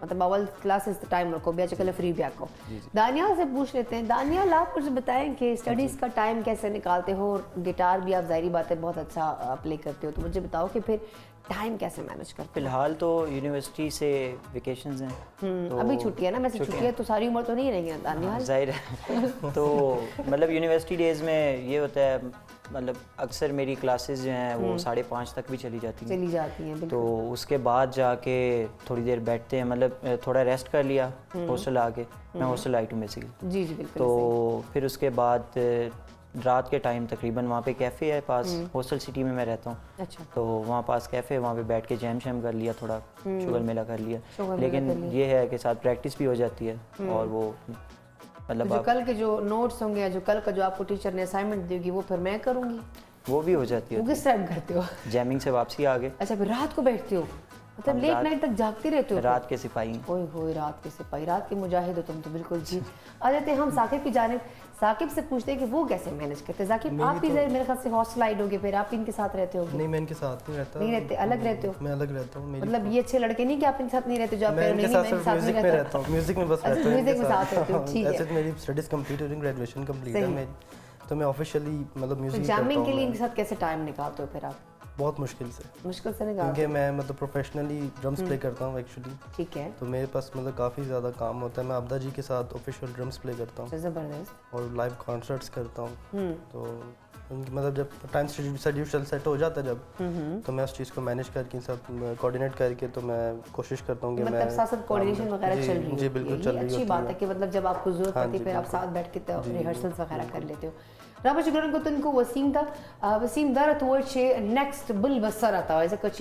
Speaker 1: मतलब अवल क्लासेस टाइम रखो बया चकल फ्री भी आको दानियाल से पूछ लेते हैं दानियाल आप कुछ बताएं कि स्टडीज़ का टाइम कैसे निकालते हो गिटार भी आप ज़ाहिरी बात है बहुत अच्छा प्ले करते हो तो मुझे बताओ कि फिर टाइम कैसे मैनेज करते हो
Speaker 7: फिलहाल तो यूनिवर्सिटी से वेकेशंस हैं तो
Speaker 1: अभी छुट्टी है ना वैसे छुट्टी है तो सारी उम्र तो नहीं रहेगी ना दानियाल
Speaker 7: जाहिर है तो मतलब यूनिवर्सिटी डेज़ में ये होता है मतलब अक्सर मेरी क्लासेस जो हैं वो 5:30 तक भी चली जाती हैं तो उसके बाद जाके थोड़ी देर बैठते हैं मतलब थोड़ा रेस्ट कर लिया हॉस्टल आके मैं हॉस्टल आई टू बेसिकली
Speaker 1: जी जी बिल्कुल
Speaker 7: तो फिर उसके बाद रात के टाइम तकरीबन वहाँ पे कैफ़े है पास, हॉस्टल सिटी में मैं रहता हूँ,
Speaker 1: अच्छा
Speaker 7: तो वहाँ पास कैफ़े है, वहाँ पे बैठ के जैम शैम कर लिया, थोड़ा शुगर मेला कर लिया।
Speaker 1: शुगर मेला
Speaker 7: लेकिन
Speaker 1: कर लिया।
Speaker 7: ये है कि साथ प्रैक्टिस भी हो जाती है और वो मतलब
Speaker 1: जो
Speaker 7: आप
Speaker 1: कल के जो नोट्स होंगे या जो कल का जो आपको टीचर ने असाइनमेंट देगी वो फिर मैं करूँगी।
Speaker 7: वो भी हो जाती
Speaker 1: वो
Speaker 7: है।
Speaker 1: किस टाइम करते हो?
Speaker 7: जैमिंग से वापसी आ गए,
Speaker 1: अच्छा, फिर रात को बैठते हो, मतलब
Speaker 7: हम
Speaker 1: लेट
Speaker 7: रात-
Speaker 1: नाइट तक जागते रहते हो?
Speaker 7: रात के सिपाही हैं।
Speaker 1: ओए होए, रात के सिपाही, रात के मुजाहिद हो तुम तो बिल्कुल जी। आ जाते हैं हम साकिब की जानिब। साकिब से पूछते हैं कि वो कैसे मैनेज करते हैं। साकिब आप भी मेरे ख्याल से हॉस्टल आइड होगे, फिर आप इनके साथ रहते होगे?
Speaker 6: नहीं, मैं इनके साथ नहीं रहता।
Speaker 1: नहीं रहते, अलग रहते हो?
Speaker 6: मैं अलग रहता हूँ।
Speaker 1: मतलब ये अच्छे लड़के नहीं कि आप इनके साथ नहीं रहते, जो आप
Speaker 6: मैं
Speaker 1: कह रहे
Speaker 6: इनके
Speaker 1: हो,
Speaker 6: साथ
Speaker 1: नहीं, मैं
Speaker 6: सिर्फ
Speaker 1: इनके साथ
Speaker 6: म्यूजिक
Speaker 1: नहीं
Speaker 6: में
Speaker 1: रहता।
Speaker 6: रहता हूँ, म्यूजिक में बस
Speaker 1: अच्छा,
Speaker 6: रहता हूँ
Speaker 1: म्यूजिक
Speaker 6: इनके
Speaker 1: में साथ रहते हो,
Speaker 6: साथ।
Speaker 1: ठीक है।
Speaker 6: ऐसे मेरी स्टडीज कंप्लीट हो रही, ग्रेजुएशन कंप्लीट है
Speaker 1: सही।
Speaker 6: मेरी, तो मैं ऑफिशियली मतलब म्यूजिक करता
Speaker 1: जैमिंग के लिए
Speaker 6: हूँ
Speaker 1: इनके साथ कैसे टाइम निकालते हो फिर आप?
Speaker 6: बहुत मुश्किल से,
Speaker 1: मुश्किल से निकालते
Speaker 6: क्योंकि मैं मतलब प्रोफेशनली ड्रम्स प्ले करता हूँ एक्चुअली,
Speaker 1: हो? ठीक है,
Speaker 6: तो मेरे पास मतलब काफ़ी ज़्यादा काम होता है। मैं अब्दा जी के साथ ऑफिशियल ड्रम्स प्ले करता हूँ
Speaker 1: अच्छा, जबरदस्त।
Speaker 6: और लाइव कॉन्सर्ट्स करता हूँ, तो उनकी मतलब जब टाइम शेड्यूल सेट हो जाता है जब, तो मैं उस चीज़ को मैनेज करके इनके साथ कोऑर्डिनेट करके, तो मैं कोशिश करता हूँ कि मैं
Speaker 1: मतलब साथ साथ कोऑर्डिनेशन वगैरह चल रही है?
Speaker 6: जी बिल्कुल चल रही
Speaker 1: अच्छी
Speaker 6: होती
Speaker 1: बात
Speaker 6: है।
Speaker 1: है कि मतलब जब आपको जरूरत
Speaker 6: हाँ
Speaker 1: पड़ती है
Speaker 6: जी,
Speaker 1: फिर आप
Speaker 6: बिल्कुल।
Speaker 1: साथ बैठ के
Speaker 6: जी,
Speaker 1: रिहर्सल्स वगैरह कर लेते हो। रबा शुक्रन को तुमको वसीम था वसीम दर तो नेक्स्ट बिल बसर आता है ऐसे कुछ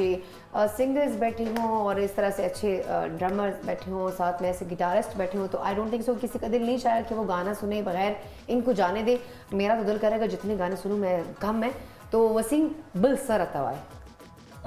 Speaker 1: सिंगर्स बैठे हों और इस तरह से अच्छे ड्रमर्स बैठे हों, साथ में ऐसे गिटारिस्ट बैठे हों, तो आई डोंट थिंक सो किसी का दिल नहीं चाहे कि वो गाना सुने बगैर इनको जाने दे। मेरा तो दिल करेगा जितने गाने सुनूं मैं कम है। तो वसीम बिल सर आता है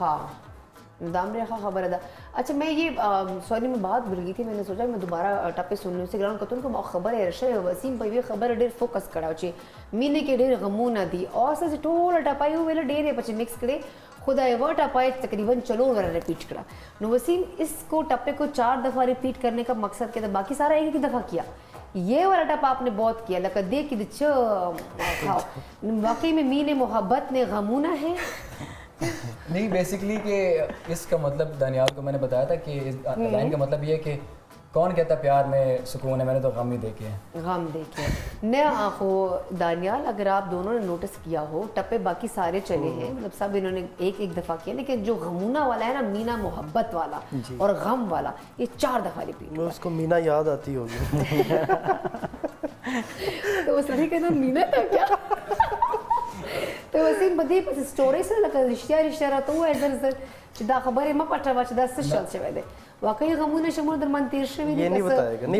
Speaker 1: हाँ दाम रेखा खबर है। अच्छा मैं ये सॉरी मैं बात भूल गई थी, मैंने सोचा मैं दोबारा टपे सुन लूँ ग्राउंड कतुन को खबर है रशे वसीम पे खबर डेर फोकस करा चे मीने के डेर गमू ना दी और से टोल टपाई वेला डेर है पचे मिक्स करे खुदा वो टपाई तकरीबन चलो वाला रिपीट करा नो वसीम इसको टप्पे को 4 दफ़ा रिपीट करने का मकसद क्या था? बाकी सारा एक ही दफ़ा किया, ये वाला टप आपने बहुत किया लगा देख कि वाकई में मीने मोहब्बत ने गमूना है
Speaker 8: नहीं बेसिकली कि इसका मतलब दानियाल को मैंने बताया था कि इस लाइन का मतलब ये है कि कौन कहता प्यार में सुकून है, मैंने तो गम ही देखे हैं।
Speaker 1: गम देखे न आंखों दानियाल, अगर आप दोनों ने नोटिस किया हो टप्पे बाकी सारे चले हैं, मतलब सब इन्होंने एक एक दफ़ा किया, लेकिन जो गमूना वाला है ना मीना मोहब्बत वाला और गम वाला ये 4 दफ़ा रिपीट।
Speaker 6: उसको मीना याद आती होगी
Speaker 1: तो उस लड़की का नाम मीना था क्या? तो वसीम बदी पस स्टोरी से लगा रिश्ता रिश्ता रहा तो वो ऐसे चिदा खबर है मैं पट्टा बचदा से चल से वेदे वाकई गमूने शमून दर मन तीर से
Speaker 6: ये नहीं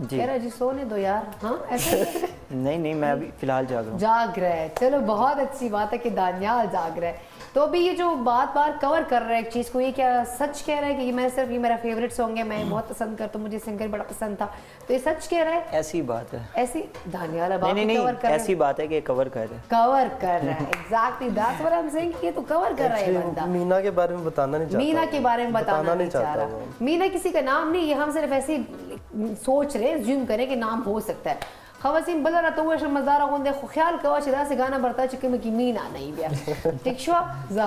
Speaker 7: जी।
Speaker 1: कह रहा जी सोने दो यार हाँ ऐसा ही?
Speaker 7: नहीं मैं अभी फिलहाल जाग रहा हूँ।
Speaker 1: जाग रहा है, चलो बहुत अच्छी बात है कि दानियाल जाग रहा है। तो अभी ये जो बार कवर कर रहा है एक चीज़ को, ये क्या सच कह रहा है कि ये मैं सिर्फ ये मेरा फेवरेट सॉन्ग है, मैं बहुत पसंद करता हूँ, मुझे सिंगर बड़ा पसंद था, तो ये सच कह रहा है?
Speaker 7: ऐसी बात है।
Speaker 1: ऐसी दानियाल अब आप
Speaker 7: नहीं
Speaker 1: कवर कर
Speaker 7: ऐसी बात है कि कवर कर रहे हैं।
Speaker 1: कवर कर रहा है exactly that's what I am saying कि ये तो कवर कर रहा है ये बंदा।
Speaker 6: मीना के बारे में बताना नहीं चाहता,
Speaker 1: मीना के बारे में बताना नहीं चाह
Speaker 6: चाहता
Speaker 1: रहा। मीना किसी का नाम नहीं, ये हम सिर्फ ऐसे ही सोच रहे ज्यूम करें कि नाम हो सकता है। खवासीन बलरा तो वो मजदारा होंगे ख्याल कवा चिदा से गाना बरता चुके में कि मीना नहीं बिया ठीक शो जा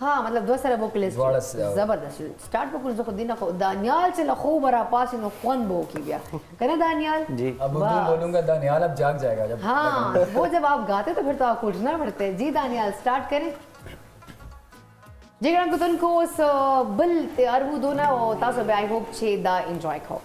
Speaker 1: हाँ मतलब दो सारे वोकलिस्ट जबरदस्त स्टार्ट पर कुछ दिन को दानियाल से लखो बरा पास नो कौन बो की गया कहना दानियाल
Speaker 7: जी
Speaker 8: अब उर्दू बोलूंगा दानियाल अब जाग जाएगा जब
Speaker 1: हाँ वो जब आप गाते तो फिर तो आपको उठना पड़ता है। जी दानियाल स्टार्ट करें जी को तुमको उस बिल तैयार हो दो ना और तासो बे आई होप छे दा एंजॉय खाओ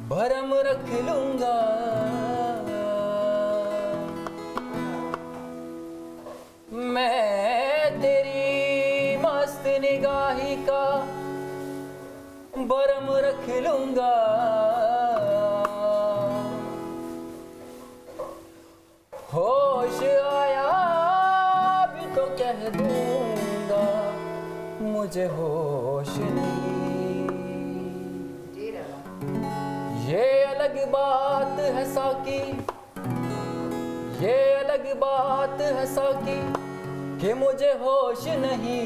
Speaker 5: भरम रख लूंगा। मैं तेरी मस्त निगाही का भरम रख लूंगा। होश आया भी तो कह दूंगा मुझे होश नहीं। ये अलग बात है साकी, ये अलग बात है साकी कि मुझे होश नहीं।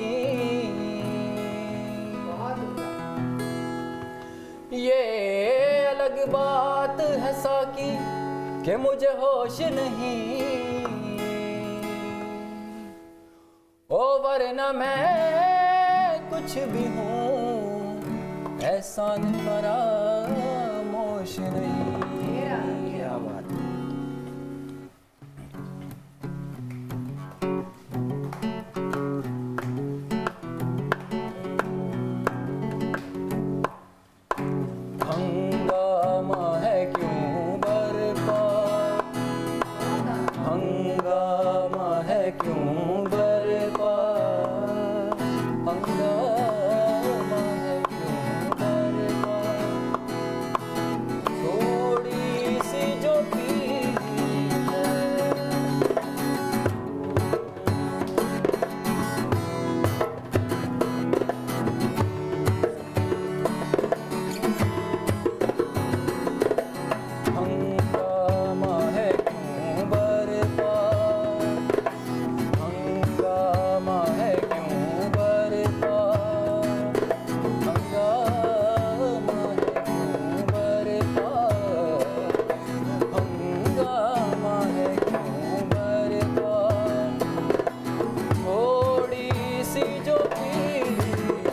Speaker 5: ये अलग बात है साकी कि मुझे होश नहीं। ओ वरना मैं कुछ भी हूँ ऐसा फरामोश नहीं।
Speaker 7: क्या बात है।
Speaker 5: हंगामा है क्यों बरपा, हंगामा है क्यों बरपा, हंगामा है क्यों बरपा। थोड़ी सी जो पीली है, हंगामा है क्यों बरपा, हंगामा है क्यों बरपा, हंगामा है क्यों बरपा, हंगामा है क्यों बरपा। थोड़ी सी जो पीली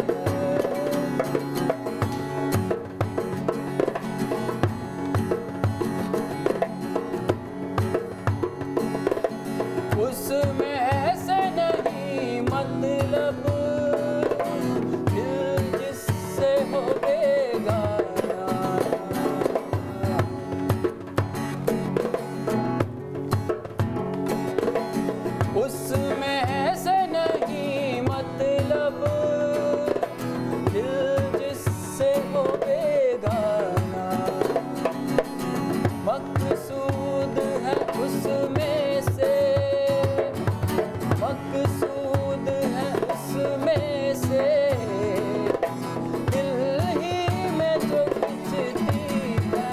Speaker 5: है, उसमें से नहीं मतलब दिल जिससे हो बेगाना। उसमें से नहीं मतलब दिल जिससे हो बेगाना। मकसूद है उसमें से, मकसूद है उसमें से दिल ही में जो खिंचती है।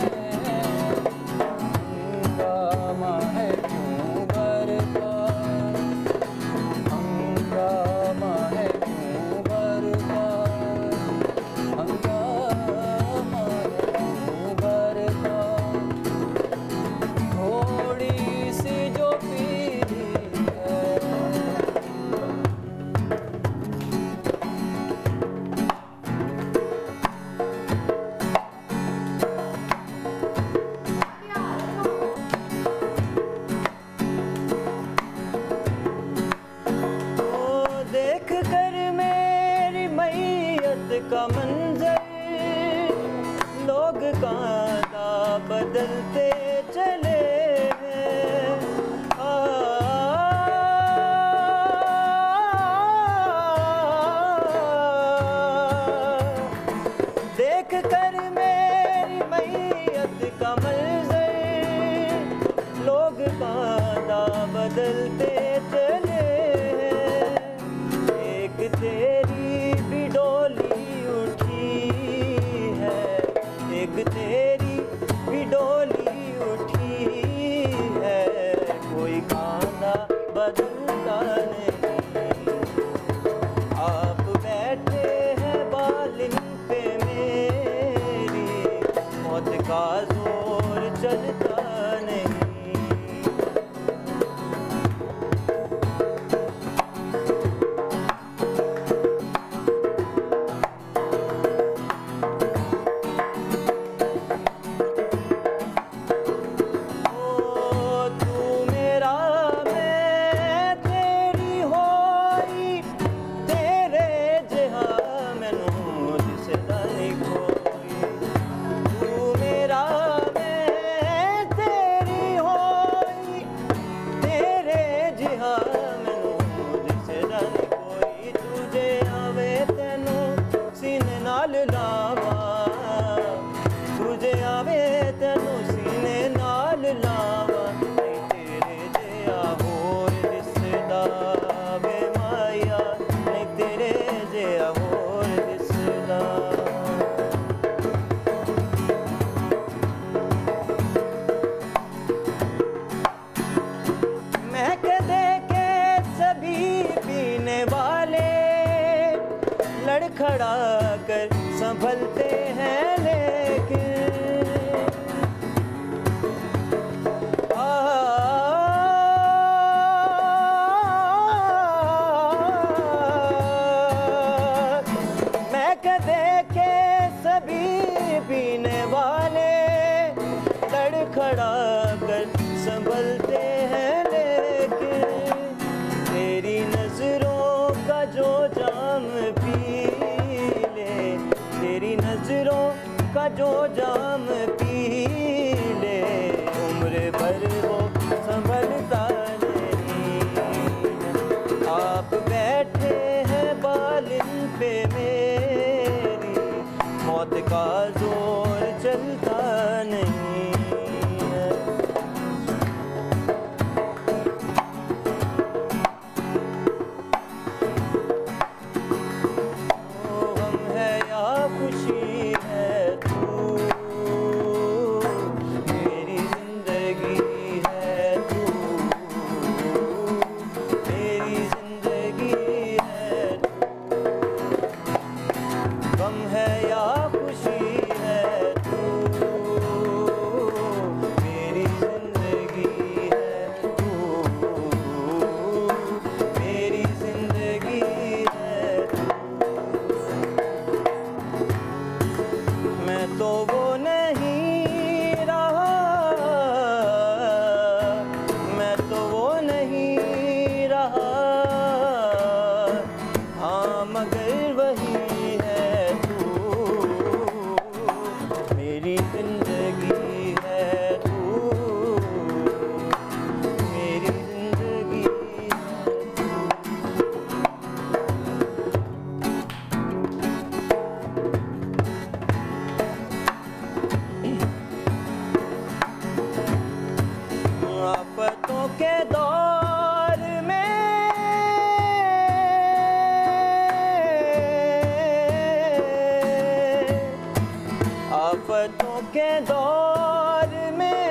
Speaker 5: हंगामा है क्यों बरपा, हंगामा है क्यों बरपा, हंगामा है क्यों बरपा। थोड़ी सी जो पीली है,
Speaker 7: ओ देख कर मेरी मैयत का मंजर लोग कांदा बदलते चले हैं। देख कर मेरी मैयत का मंजर लोग कांदा बदलते चले हैं। एक तेरी भी डोली उठी है, एक तेरी भी डोली उठी है। कोई कांदा बदलता नहीं। आप बैठे हैं बालिन पे मेरी, मौत का जोर चलता नहीं। ओ तू मेरा मैं तेरी होई, तेरे जहां मैनू दिसदा नहीं कोई। तू मेरा संभलते हैं लेकिन मैं क्या देखे सभी पीने वाले लड़खड़ा कर संभलते हैं लेकिन तेरी नजरों का जो जाम पी ले, तेरी नजरों का जो जाम पी ले, उम्र भर वो संभलता नहीं। आप बैठे हैं बालिन पे मेरी, मौत का जोर चलता नहीं है। ओ गम है या खुशी है तू, मेरी जिंदगी है तू, मेरी जिंदगी है तू। गम है या खुशी है तू, मेरी जिंदगी है तू, मेरी जिंदगी है तू। मैं तो वो नहीं रहा, मैं तो वो नहीं रहा, हाँ मगर वही है तू, मेरी जिंदगी है तू, मेरी जिंदगी है तू। आफतों के दौर में आफतों के दौर में,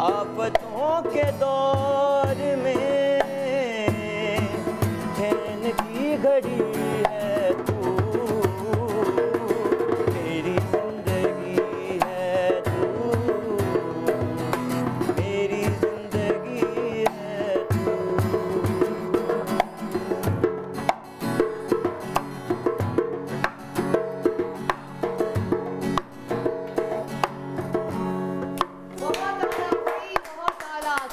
Speaker 7: आफतों के दौर में चैन की घड़ी है तू, मेरी जिंदगी है तू, मेरी जिंदगी है तू।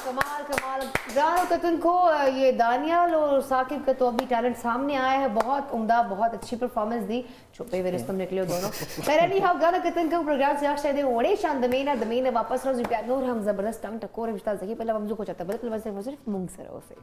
Speaker 1: कमाल कमाल गानों का तुमको ये दानियाल और साकिब का तो अभी टैलेंट सामने आया है, बहुत उम्दा, बहुत अच्छी परफॉर्मेंस दी, छुपे हुए रिश्तों निकले दोनों। पर नहीं हाँ गाना का तुमको प्रोग्राम से आशा दे ओड़े शान दमेना वापस रोज प्यार नूर हम जबरदस्त टंग टकोर रिश्ता सही पहले हम जो को चाहता बदल वैसे सिर्फ मूंग सरो से।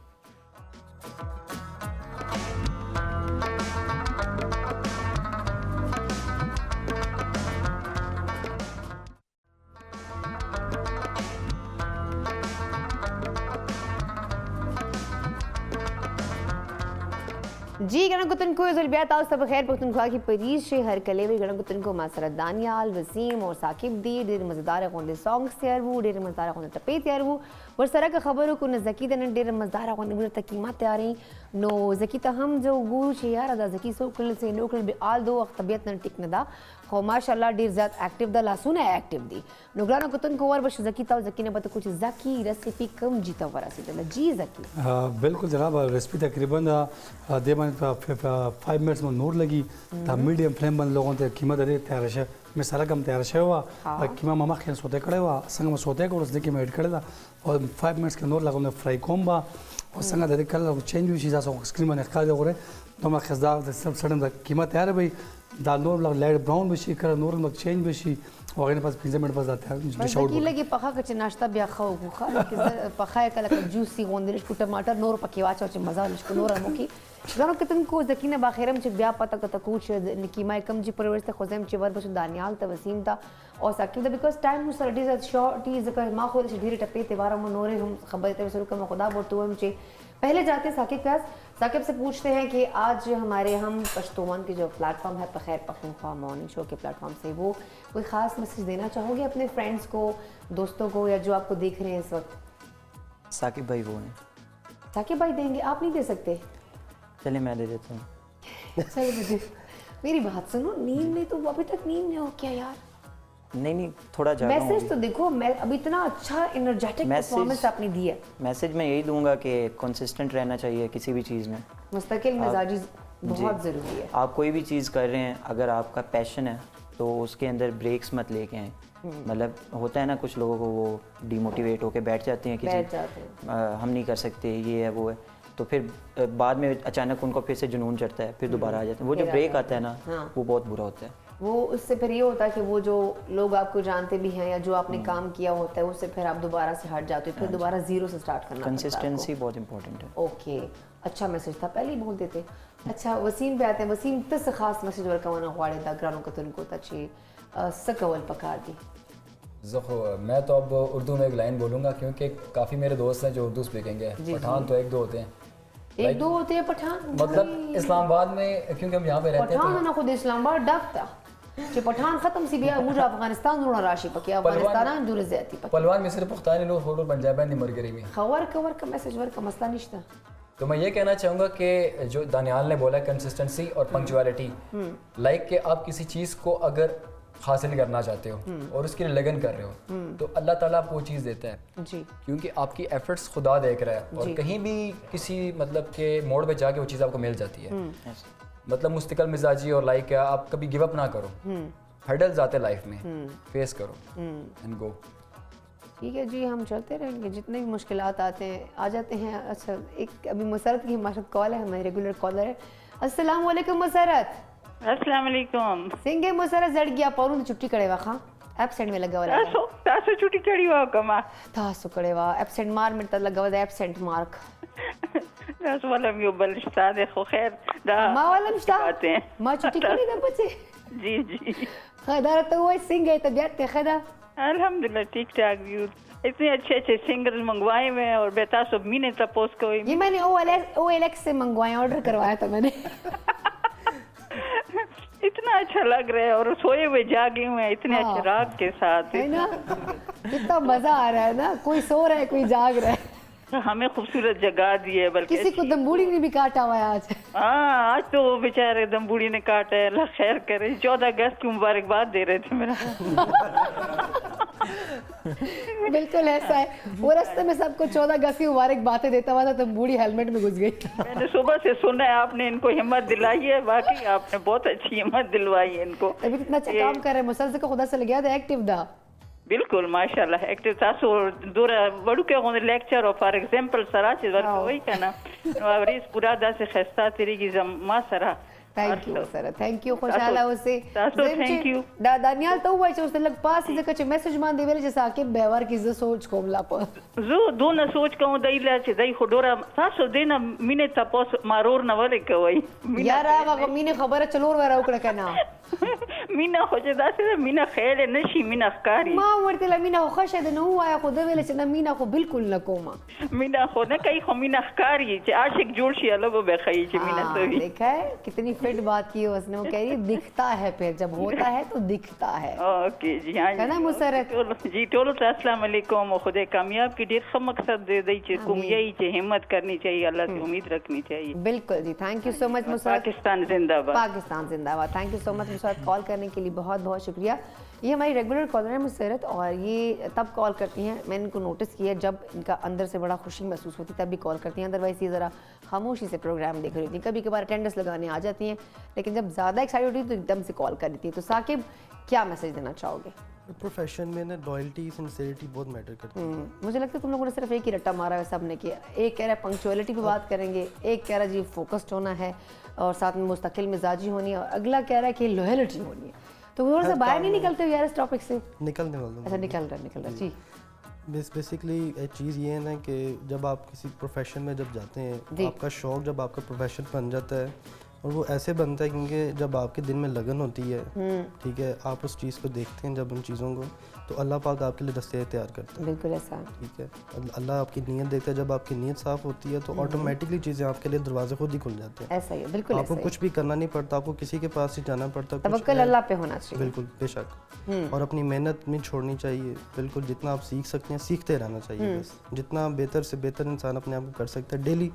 Speaker 1: जी गणकुतन को ज़ुल्बियात और सब खैर पख्तूनख्वा की परीश हर कलेवी गणकुतन को मासरत दानियाल वसीम और साकिब दी डेर मज़ेदार खोंदे सॉन्ग्स तैयार वो डेर मज़ेदार खोंदे टपे तैयार वो वर सरा का खबर को न ज़की दन डेर मज़ेदार खोंदे वर तकीमा तैयारी नो ज़की त हम जो गुरु छे यार अदा ज़की सो कल से नोकल बे आल दो तबियत न टिक न दा खो माशाल्लाह डेर ज़्यादा एक्टिव दा लासुना एक्टिव दी नुगराना कुतन को वर बश ज़की ता ज़की ने बता कुछ ज़की रेसिपी कम जीता वरा से जी ज़की
Speaker 2: बिल्कुल जनाब रेसिपी तकरीबन दे 5 मिनट्स में नूर लगी ता मीडियम फ्लेम बन लोगों ते कीमत दे तैयार है मसाला कम तैयार है हुआ कीमा मामा खेल सोते खड़े हुआ संग में सोते को उसने कीमा ऐड करे था और 5 मिनट्स के नूर लगा उन्हें फ्राई कोम्बा और संग दे कलर चेंज हुई चीज़ स्क्रीन में निकाल दे तो मैं खजदार सब सडन कीमा तैयार है भाई दाल नूर लग लाइट ब्राउन बशी कर नूर लग चेंज बशी और इन पास 15 मिनट बस जाते हैं
Speaker 1: बस की लगी पखा कच नाश्ता भी खाओ खा पखा कल जूसी गोंदलिश को टमाटर नूर पके वाचा च मजा लिश को नूर मुकी गानो कितन को जकीना बाखिरम च ब्या पता कत कुछ कीमा कम जी परवरिश त खोजम च वर बस दानियाल त वसीम ता और साकिब द बिकॉज़ टाइम मुसर इट इज शॉर्ट इज का मा खोल से धीरे टपे तेवारा में नूरे हम खबर ते शुरू कम खुदा बोलतो हम च पहले जाते साकिब के पास साकिब से पूछते हैं कि आज हमारे हम पश्तून के जो प्लेटफॉर्म है खैर पख्तूनख्वा मॉर्निंग शो के प्लेटफॉर्म से वो कोई ख़ास मैसेज देना चाहोगे अपने फ्रेंड्स को दोस्तों को या जो आपको देख रहे हैं इस वक्त
Speaker 7: साकिब भाई वो हैं
Speaker 1: साकिब भाई देंगे आप नहीं दे सकते
Speaker 7: चलिए मैं दे देता हूँ
Speaker 1: चलिए मेरी बात सुनो, नींद में तो अभी तक नींद में हो क्या यार?
Speaker 7: नहीं थोड़ा जागा हूँ
Speaker 1: मैसेज
Speaker 7: अभी।
Speaker 1: तो देखो, मैं अभी इतना अच्छा एनर्जेटिक परफॉर्मेंस आपने दी है।
Speaker 7: मैसेज मैं यही दूंगा कि कंसिस्टेंट रहना चाहिए किसी भी चीज़ में।
Speaker 1: मुस्तकिल मिजाजी बहुत
Speaker 7: जी।
Speaker 1: ज़रूरी है।
Speaker 7: आप कोई भी चीज़ कर रहे हैं, अगर आपका पैशन है तो उसके अंदर ब्रेक्स मत लेके आए। मतलब होता है ना कुछ लोगों को वो डिमोटिवेट होके बैठ जाते हैं कि
Speaker 1: बैठ जाते हैं।
Speaker 7: हम नहीं कर सकते, ये है वो है, तो फिर बाद में अचानक उनको फिर से जुनून चढ़ता है, फिर दोबारा आ जाते हैं। वो जो
Speaker 1: फिर आ
Speaker 7: ब्रेक
Speaker 1: जाते
Speaker 7: आता है ना,
Speaker 1: हाँ।
Speaker 7: वो बहुत बुरा होता है।
Speaker 1: वो उससे फिर ये होता है कि वो जो लोग आपको जानते भी हैं या जो आपने काम किया होता है, उससे फिर आप दोबारा से हट जाते हो, फिर दोबारा जीरो से स्टार्ट करना पड़ता है
Speaker 7: कंसिस्टेंसी बहुत इंपॉर्टेंट है।
Speaker 1: आपको। ओके, अच्छा मैसेज था, पहले ही बोल देते। अच्छा, वसीम पे आते हैं। वसीम तस ख़ास मैसेज वर्कवाना ख्वाड़े दा ग्रानों को तुनको तची सकवल पकार दी।
Speaker 8: ज़खो मैं तो अब उर्दू में एक लाइन बोलूँगा, क्योंकि काफ़ी मेरे दोस्त हैं जो उर्दू स्पीकिंग है। पठान तो एक दो होते हैं,
Speaker 1: एक दो होते हैं पठान।
Speaker 8: मतलब इस्लामाबाद में, क्योंकि हम यहाँ पे रहते हैं
Speaker 1: पठान
Speaker 8: तो
Speaker 1: ना खुद इस्लामाबाद डकता कि पठान खत्म सी बिया मुझे अफगानिस्तान जोड़ा राशि पकी अफगानिस्तान दूर ज्यादा पकी
Speaker 8: पलवान में सिर्फ पुख्तानी लोग फोटो पंजाब में मर गई में।
Speaker 1: खबर कवर का मैसेज वर का मसला निश्ता।
Speaker 8: तो मैं ये कहना चाहूँगा कि जो दानियाल ने बोला कंसिस्टेंसी और पंक्चुअलिटी, लाइक कि आप किसी चीज़ को अगर हासिल करना चाहते हो और उसके लिए लगन कर रहे हो तो अल्लाह ताला आपको वो चीज़ देता है
Speaker 1: जी,
Speaker 8: क्योंकि आपकी एफर्ट्स खुदा देख रहा है और कहीं भी किसी मतलब के मोड़ पे जाके वो चीज़ आपको मिल जाती है। मतलब मुस्तकिल मिजाजी और लाइक आप कभी गिव अप ना करो, हर्डल्स आते लाइफ में, फेस करो एंड गो।
Speaker 1: ठीक है जी, हम चलते रहेंगे, जितने भी मुश्किलात आते हैं आ जाते हैं। अच्छा, एक अभी मुसरत की हमारे साथ कॉल है, हमारे रेगुलर कॉलर है। अस्सलाम वालेकुम मुसरत।
Speaker 9: अस्सलाम वालेकुम।
Speaker 1: सिंगे मुसरत जड़ गया पौरू छुट्टी करे वा खा एब्सेंट में लगा वाला
Speaker 9: तासो छुट्टी कड़ी हुआ कमा
Speaker 1: तासो करे वा एब्सेंट मार में त लगा वाला एब्सेंट मार्क
Speaker 9: तास वाला मियो बलस्ता देखो खैर दा
Speaker 1: माँ वाला मिश्ता
Speaker 9: आते हैं
Speaker 1: माँ छुट्टी करे ना बच्चे
Speaker 9: जी जी
Speaker 1: खैर तो वो सिंगे तबीयत के खैर
Speaker 9: अल्हम्दुलिल्लाह ठीक ठाक व्यू। इतने अच्छे अच्छे सिंगर्स मंगवाए हुए हैं और बेटा सब मीने तपोस को
Speaker 1: ये मैंने OLX से मंगवाए, ऑर्डर करवाया था मैंने।
Speaker 9: इतना अच्छा लग रहा है और सोए हुए जागे हुए हैं इतने अच्छे राग के साथ,
Speaker 1: है ना, कितना मजा आ रहा है ना, कोई सो रहा है कोई जाग रहा है।
Speaker 9: हमें खूबसूरत जगह दी है। बल्कि
Speaker 1: किसी को दम्बूड़ी ने भी काटा हुआ है आज।
Speaker 9: हाँ, आज तो वो बेचारे दम्बूड़ी ने काटा है, अल्लाह खैर करे। 14 अगस्त की मुबारकबाद दे रहे थे मेरा।
Speaker 1: बिल्कुल ऐसा है, वो रास्ते में सबको 14 अगस्त की मुबारकबादें देता हुआ था, दम्बूड़ी हेलमेट में घुस गई।
Speaker 9: मैंने सुबह से सुना है आपने इनको हिम्मत दिलाई है, बाकी आपने बहुत अच्छी हिम्मत दिलवाई है इनको।
Speaker 1: अभी कितना अच्छा काम कर रहे हैं, मुसलसल को खुदा से लग गया था एक्टिव दा।
Speaker 9: बिल्कुल माशाल्लाह एक्टिव तासो दूरा बड़ू के होने लेक्चर और फॉर एग्जांपल सराच वर्क वही कहना और इस पूरा दा से खस्ता तेरी की जमा सरा।
Speaker 1: Thank you sir, thank you खुशाला उसे
Speaker 9: थैंक यू
Speaker 1: दानियाल तो हुआ उसे लग पास इसे कछ मैसेज मान देवेले जैसा के व्यवहार की सोच कोमला पर
Speaker 9: जो दो न सोच कहूं दैला छे दै खोडोरा तासो देना मिने तपोस मारोर न वले कोई
Speaker 1: यार आगा मीने खबर चलोर वरा उकड़ा कहना
Speaker 9: मीना खोजे दासे मीना खेल नशी मीना कारी
Speaker 1: मां वरते ला मीना खुश है न हुआ खुद वेले से न मीना को बिल्कुल न कोमा
Speaker 9: मीना खो न कई खो मीना कारी छे आशिक जोड़शी अलग बेखई छे मीना तो
Speaker 1: देखा है कितनी फिट बात की उसने, वो कह रही दिखता है, फिर जब होता है तो दिखता है।
Speaker 9: ओके जी हां
Speaker 1: है ना मुसरत
Speaker 9: जी टोलो अस्सलाम वालेकुम। खुदे कामयाब की ढेर ख मकसद दे दई छे कुम यही छे, हिम्मत करनी चाहिए, अल्लाह से उम्मीद रखनी चाहिए।
Speaker 1: बिल्कुल जी, thank you so much Musarrat.
Speaker 9: Pakistan जिंदाबाद।
Speaker 1: पाकिस्तान जिंदाबाद। Thank you so much Musarrat, call करने के लिए बहुत बहुत शुक्रिया। ये हमारी रेगुलर कॉलर है मुसरत और ये तब कॉल करती हैं, मैंने इनको नोटिस किया जब इनका अंदर से बड़ा खुशी महसूस होती तब भी कॉल करती हैं, अदरवाइज ये ज़रा खामोशी से प्रोग्राम देख रही थी। कभी कभार अटेंडेंस लगाने आ जाती हैं, लेकिन जब ज़्यादा एक्साइटेड होती है तो एकदम से कॉल कर देती है। तो साकिब क्या मैसेज देना चाहोगे?
Speaker 6: प्रोफेशन में ना लॉयल्टी सिंसियरिटी बहुत मैटर करती है।
Speaker 1: मुझे लगता है तुम लोगों ने सिर्फ एक ही रट्टा मारा है सब ने किया। एक कह रहा है पंक्चुअलिटी पे बात करेंगे, एक कह रहा है जी फोकस्ड होना है और साथ में मुस्तकिल मिजाजी होनी है, और अगला कह रहा है कि लॉयल्टी होनी है। तो थोड़ा सा बाहर नहीं निकलते हो यार इस टॉपिक से?
Speaker 6: निकलने वाला
Speaker 1: अच्छा, निकल रहा जी।
Speaker 6: बेसिकली एक चीज़ ये है ना कि जब आप किसी प्रोफेशन में जब जाते हैं, आपका शौक जब आपका प्रोफेशन बन जाता है और वो ऐसे बनता है क्योंकि जब आपके दिल में लगन होती है, ठीक है, आप उस चीज़ को देखते हैं जब उन चीज़ों को, तो अल्लाह पाक आपके लिए रास्ते तैयार करता है।
Speaker 1: बिल्कुल ऐसा,
Speaker 6: ठीक है, अल्लाह आपकी नीयत देखता है। जब आपकी नीयत साफ़ होती है तो ऑटोमेटिकली चीज़ें आपके लिए दरवाजे खुद ही खुल जाते हैं।
Speaker 1: ऐसा ही है, बिल्कुल
Speaker 6: आपको कुछ भी करना नहीं पड़ता, आपको किसी के पास ही जाना पड़ता।
Speaker 1: तवक्कुल अल्लाह पे होना चाहिए।
Speaker 6: बिल्कुल बेशक, और अपनी मेहनत नहीं छोड़नी चाहिए। बिल्कुल जितना आप सीख सकते हैं सीखते रहना चाहिए। बस जितना बेहतर से बेहतर इंसान अपने आप को कर सकता है, डेली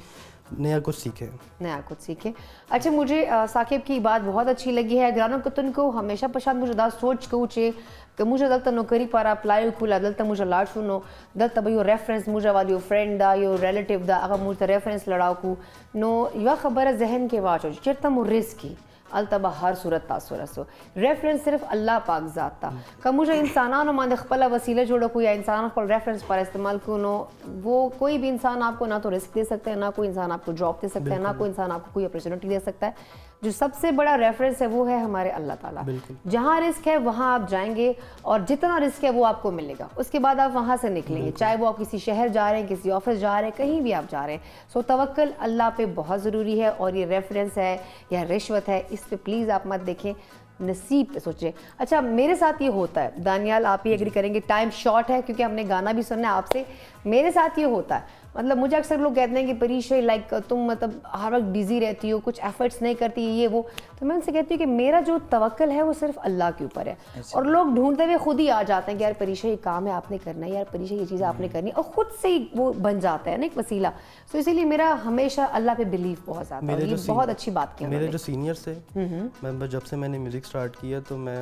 Speaker 6: नया कुछ सीखें।
Speaker 1: नया कुछ सीखें। अच्छा, मुझे साकिब की बात बहुत अच्छी लगी है। ग्रानो कतन को हमेशा पसंद मुझे दा सोच कूचे कि मुझे दलता नौकरी पर अप्लाई खुला दलता मुझे लाड सुनो दलता भाई रेफरेंस मुझे वाली फ्रेंड दा यो रिलेटिव दा अगर मुझे रेफरेंस लड़ाओ को नो या खबर जहन के वाचो चिरता मु रिस्क अलतबा हर सूरत तासुरसो रेफरेंस सिर्फ अल्लाह पाक ज़ात था का मुझे इंसाना मांदे खपला वसीला जोड़ो को या इंसान को रेफरेंस पर इस्तेमाल को नो वो कोई भी इंसान आपको ना तो रिस्क दे सकता है, ना कोई इंसान आपको जॉब दे सकता है, ना कोई इंसान आपको कोई अपॉर्चुनिटी दे सकता है। जो सबसे बड़ा रेफरेंस है वो है हमारे अल्लाह ताला। जहाँ रिस्क है वहाँ आप जाएंगे और जितना रिस्क है वो आपको मिलेगा, उसके बाद आप वहाँ से निकलेंगे, चाहे वो आप किसी शहर जा रहे हैं, किसी ऑफिस जा रहे हैं, कहीं भी आप जा रहे हैं। सो तवक्कल अल्लाह पे बहुत ज़रूरी है और ये रेफरेंस है या रिश्वत है इस पे प्लीज़ आप मत देखें, नसीब पे सोचें। अच्छा, मेरे साथ ये होता है, दानियाल आप ही एग्री करेंगे, टाइम शॉर्ट है क्योंकि हमने गाना भी सुनना है आपसे। मेरे साथ ये होता है, मतलब मुझे अक्सर लोग कहते हैं कि परीक्षा लाइक तुम मतलब हर वक्त बिजी रहती हो, कुछ एफर्ट्स नहीं करती ये वो, तो मैं उनसे कहती हूँ कि मेरा जो तवक्कल है वो सिर्फ अल्लाह के ऊपर है। और लोग ढूंढते हुए खुद ही आ जाते हैं कि यार परीक्षा ये काम है आपने करना है, यार परीक्षा ये चीज़ आपने करनी है, और खुद से ही वो बन जाता है ना एक वसीला। तो इसीलिए मेरा हमेशा अल्लाह पे बिलीव बहुत ज़्यादा है। ये बहुत अच्छी बात की।
Speaker 6: मेरे जो सीनियर्स थे, मैं जब से मैंने म्यूज़िक स्टार्ट किया तो मैं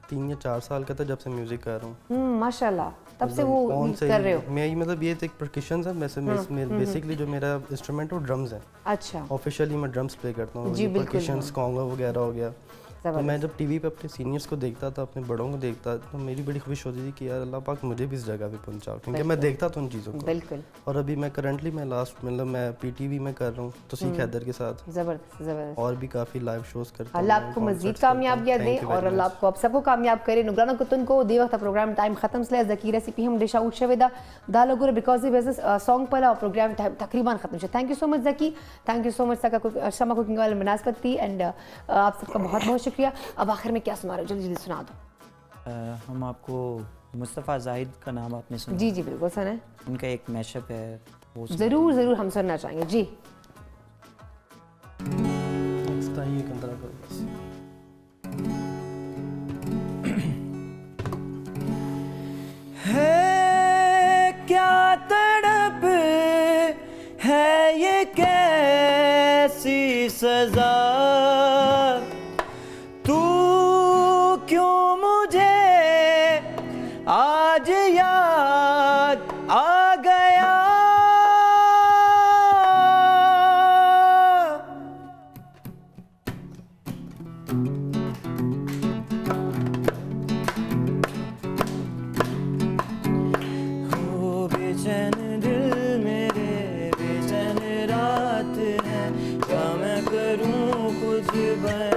Speaker 6: 3 या 4 साल का था जब से म्यूज़िक कर रहा हूँ।
Speaker 1: माशाल्लाह, तब से वो कर रहे हो।
Speaker 6: मैं मतलब ये एक परकशन है, बेसिकली जो मेरा इंस्ट्रूमेंट है वो ड्रम्स है।
Speaker 1: अच्छा,
Speaker 6: ऑफिशियली मैं ड्रम्स प्ले करता हूँ, परकशंस कॉन्गो वगैरह हो गया। तो मैं जब टीवी पे अपने सीनियर्स को देखता था, अपने बड़ों को देखता, तो मेरी बड़ी खुश होती थी कि यार अल्लाह पाक मुझे भी इस जगह पे पहुंचाओ, क्योंकि मैं देखता था उन चीज़ों को।
Speaker 1: बिल्कुल।
Speaker 6: और अभी मैं करंटली मैं मैं पीटीवी में कर रहा हूँ तौसीक हैदर के साथ।
Speaker 1: ज़बरदस्त ज़बरदस्त।
Speaker 6: और भी काफ़ी लाइव शोज करता हूँ।
Speaker 1: अल्लाह आपको मज़ीद कामयाबियाँ दे और अल्लाह आपको आप सबको कामयाब करे। नुकराना कुतन को दे वक्त प्रोग्राम टाइम ख़त्म से ज़की रेसिपी हम डिश आउट शवेदा दालगुर बिकॉज बिजनेस सॉन्ग पर और प्रोग्राम टाइम तकरीबन ख़त्म से। Thank you so much Zaki, thank you so much सका शमा कुकिंग वाले मुनासबत थी एंड आप सबका बहुत बहुत शुक्रिया। अब आखिर में क्या सुना रहे हो, जल्दी जल्दी सुना दो।
Speaker 7: हम आपको मुस्तफ़ा जाहिद का नाम आपने सुना?
Speaker 1: जी जी बिल्कुल सुना है।
Speaker 7: उनका एक मैशअप है वो
Speaker 1: ज़रूर ज़रूर हम सुनना चाहेंगे जी।
Speaker 5: है क्या तड़प है ये कैसी सजा, तू क्यों मुझे आज याद आ गया। हो बेचैन दिल मेरे बेचैन रात है, क्या मैं करूं कुछ बयां।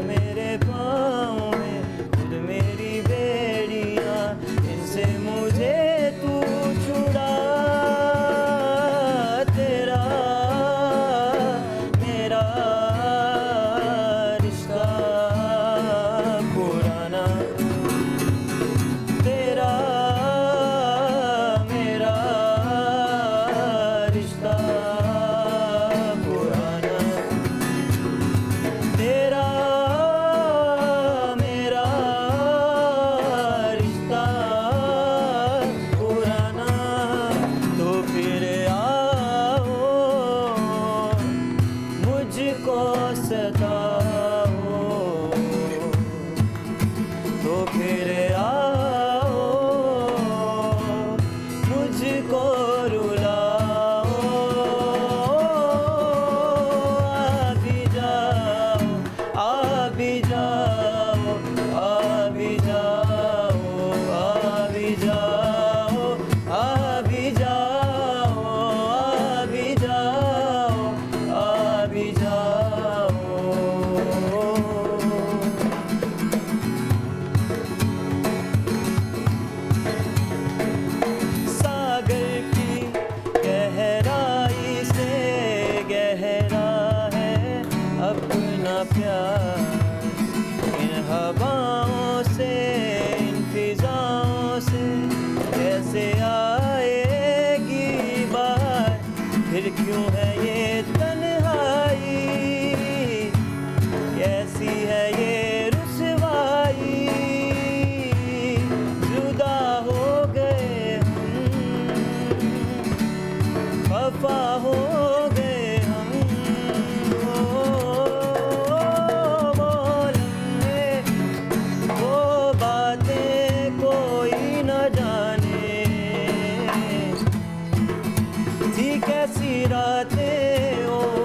Speaker 5: मेरे पाँव में खुद मेरी बेड़ियां, इनसे मुझे तू छुड़ा। तेरा मेरा रिश्ता पुराना, तेरा मेरा रिश्ता पुराना, तेरा मेरा रिश्ता पुराना। तो फिर आओ मुझको सताओ, तो फिर आओ मुझको रुलाओ। आ भी जाओ, आ भी जाओ, आ भी जाओ, आ भी जाओ, आ भी जाओ, आ भी जाओ, आ भी जाओ।
Speaker 10: थी कैसी रातें ओ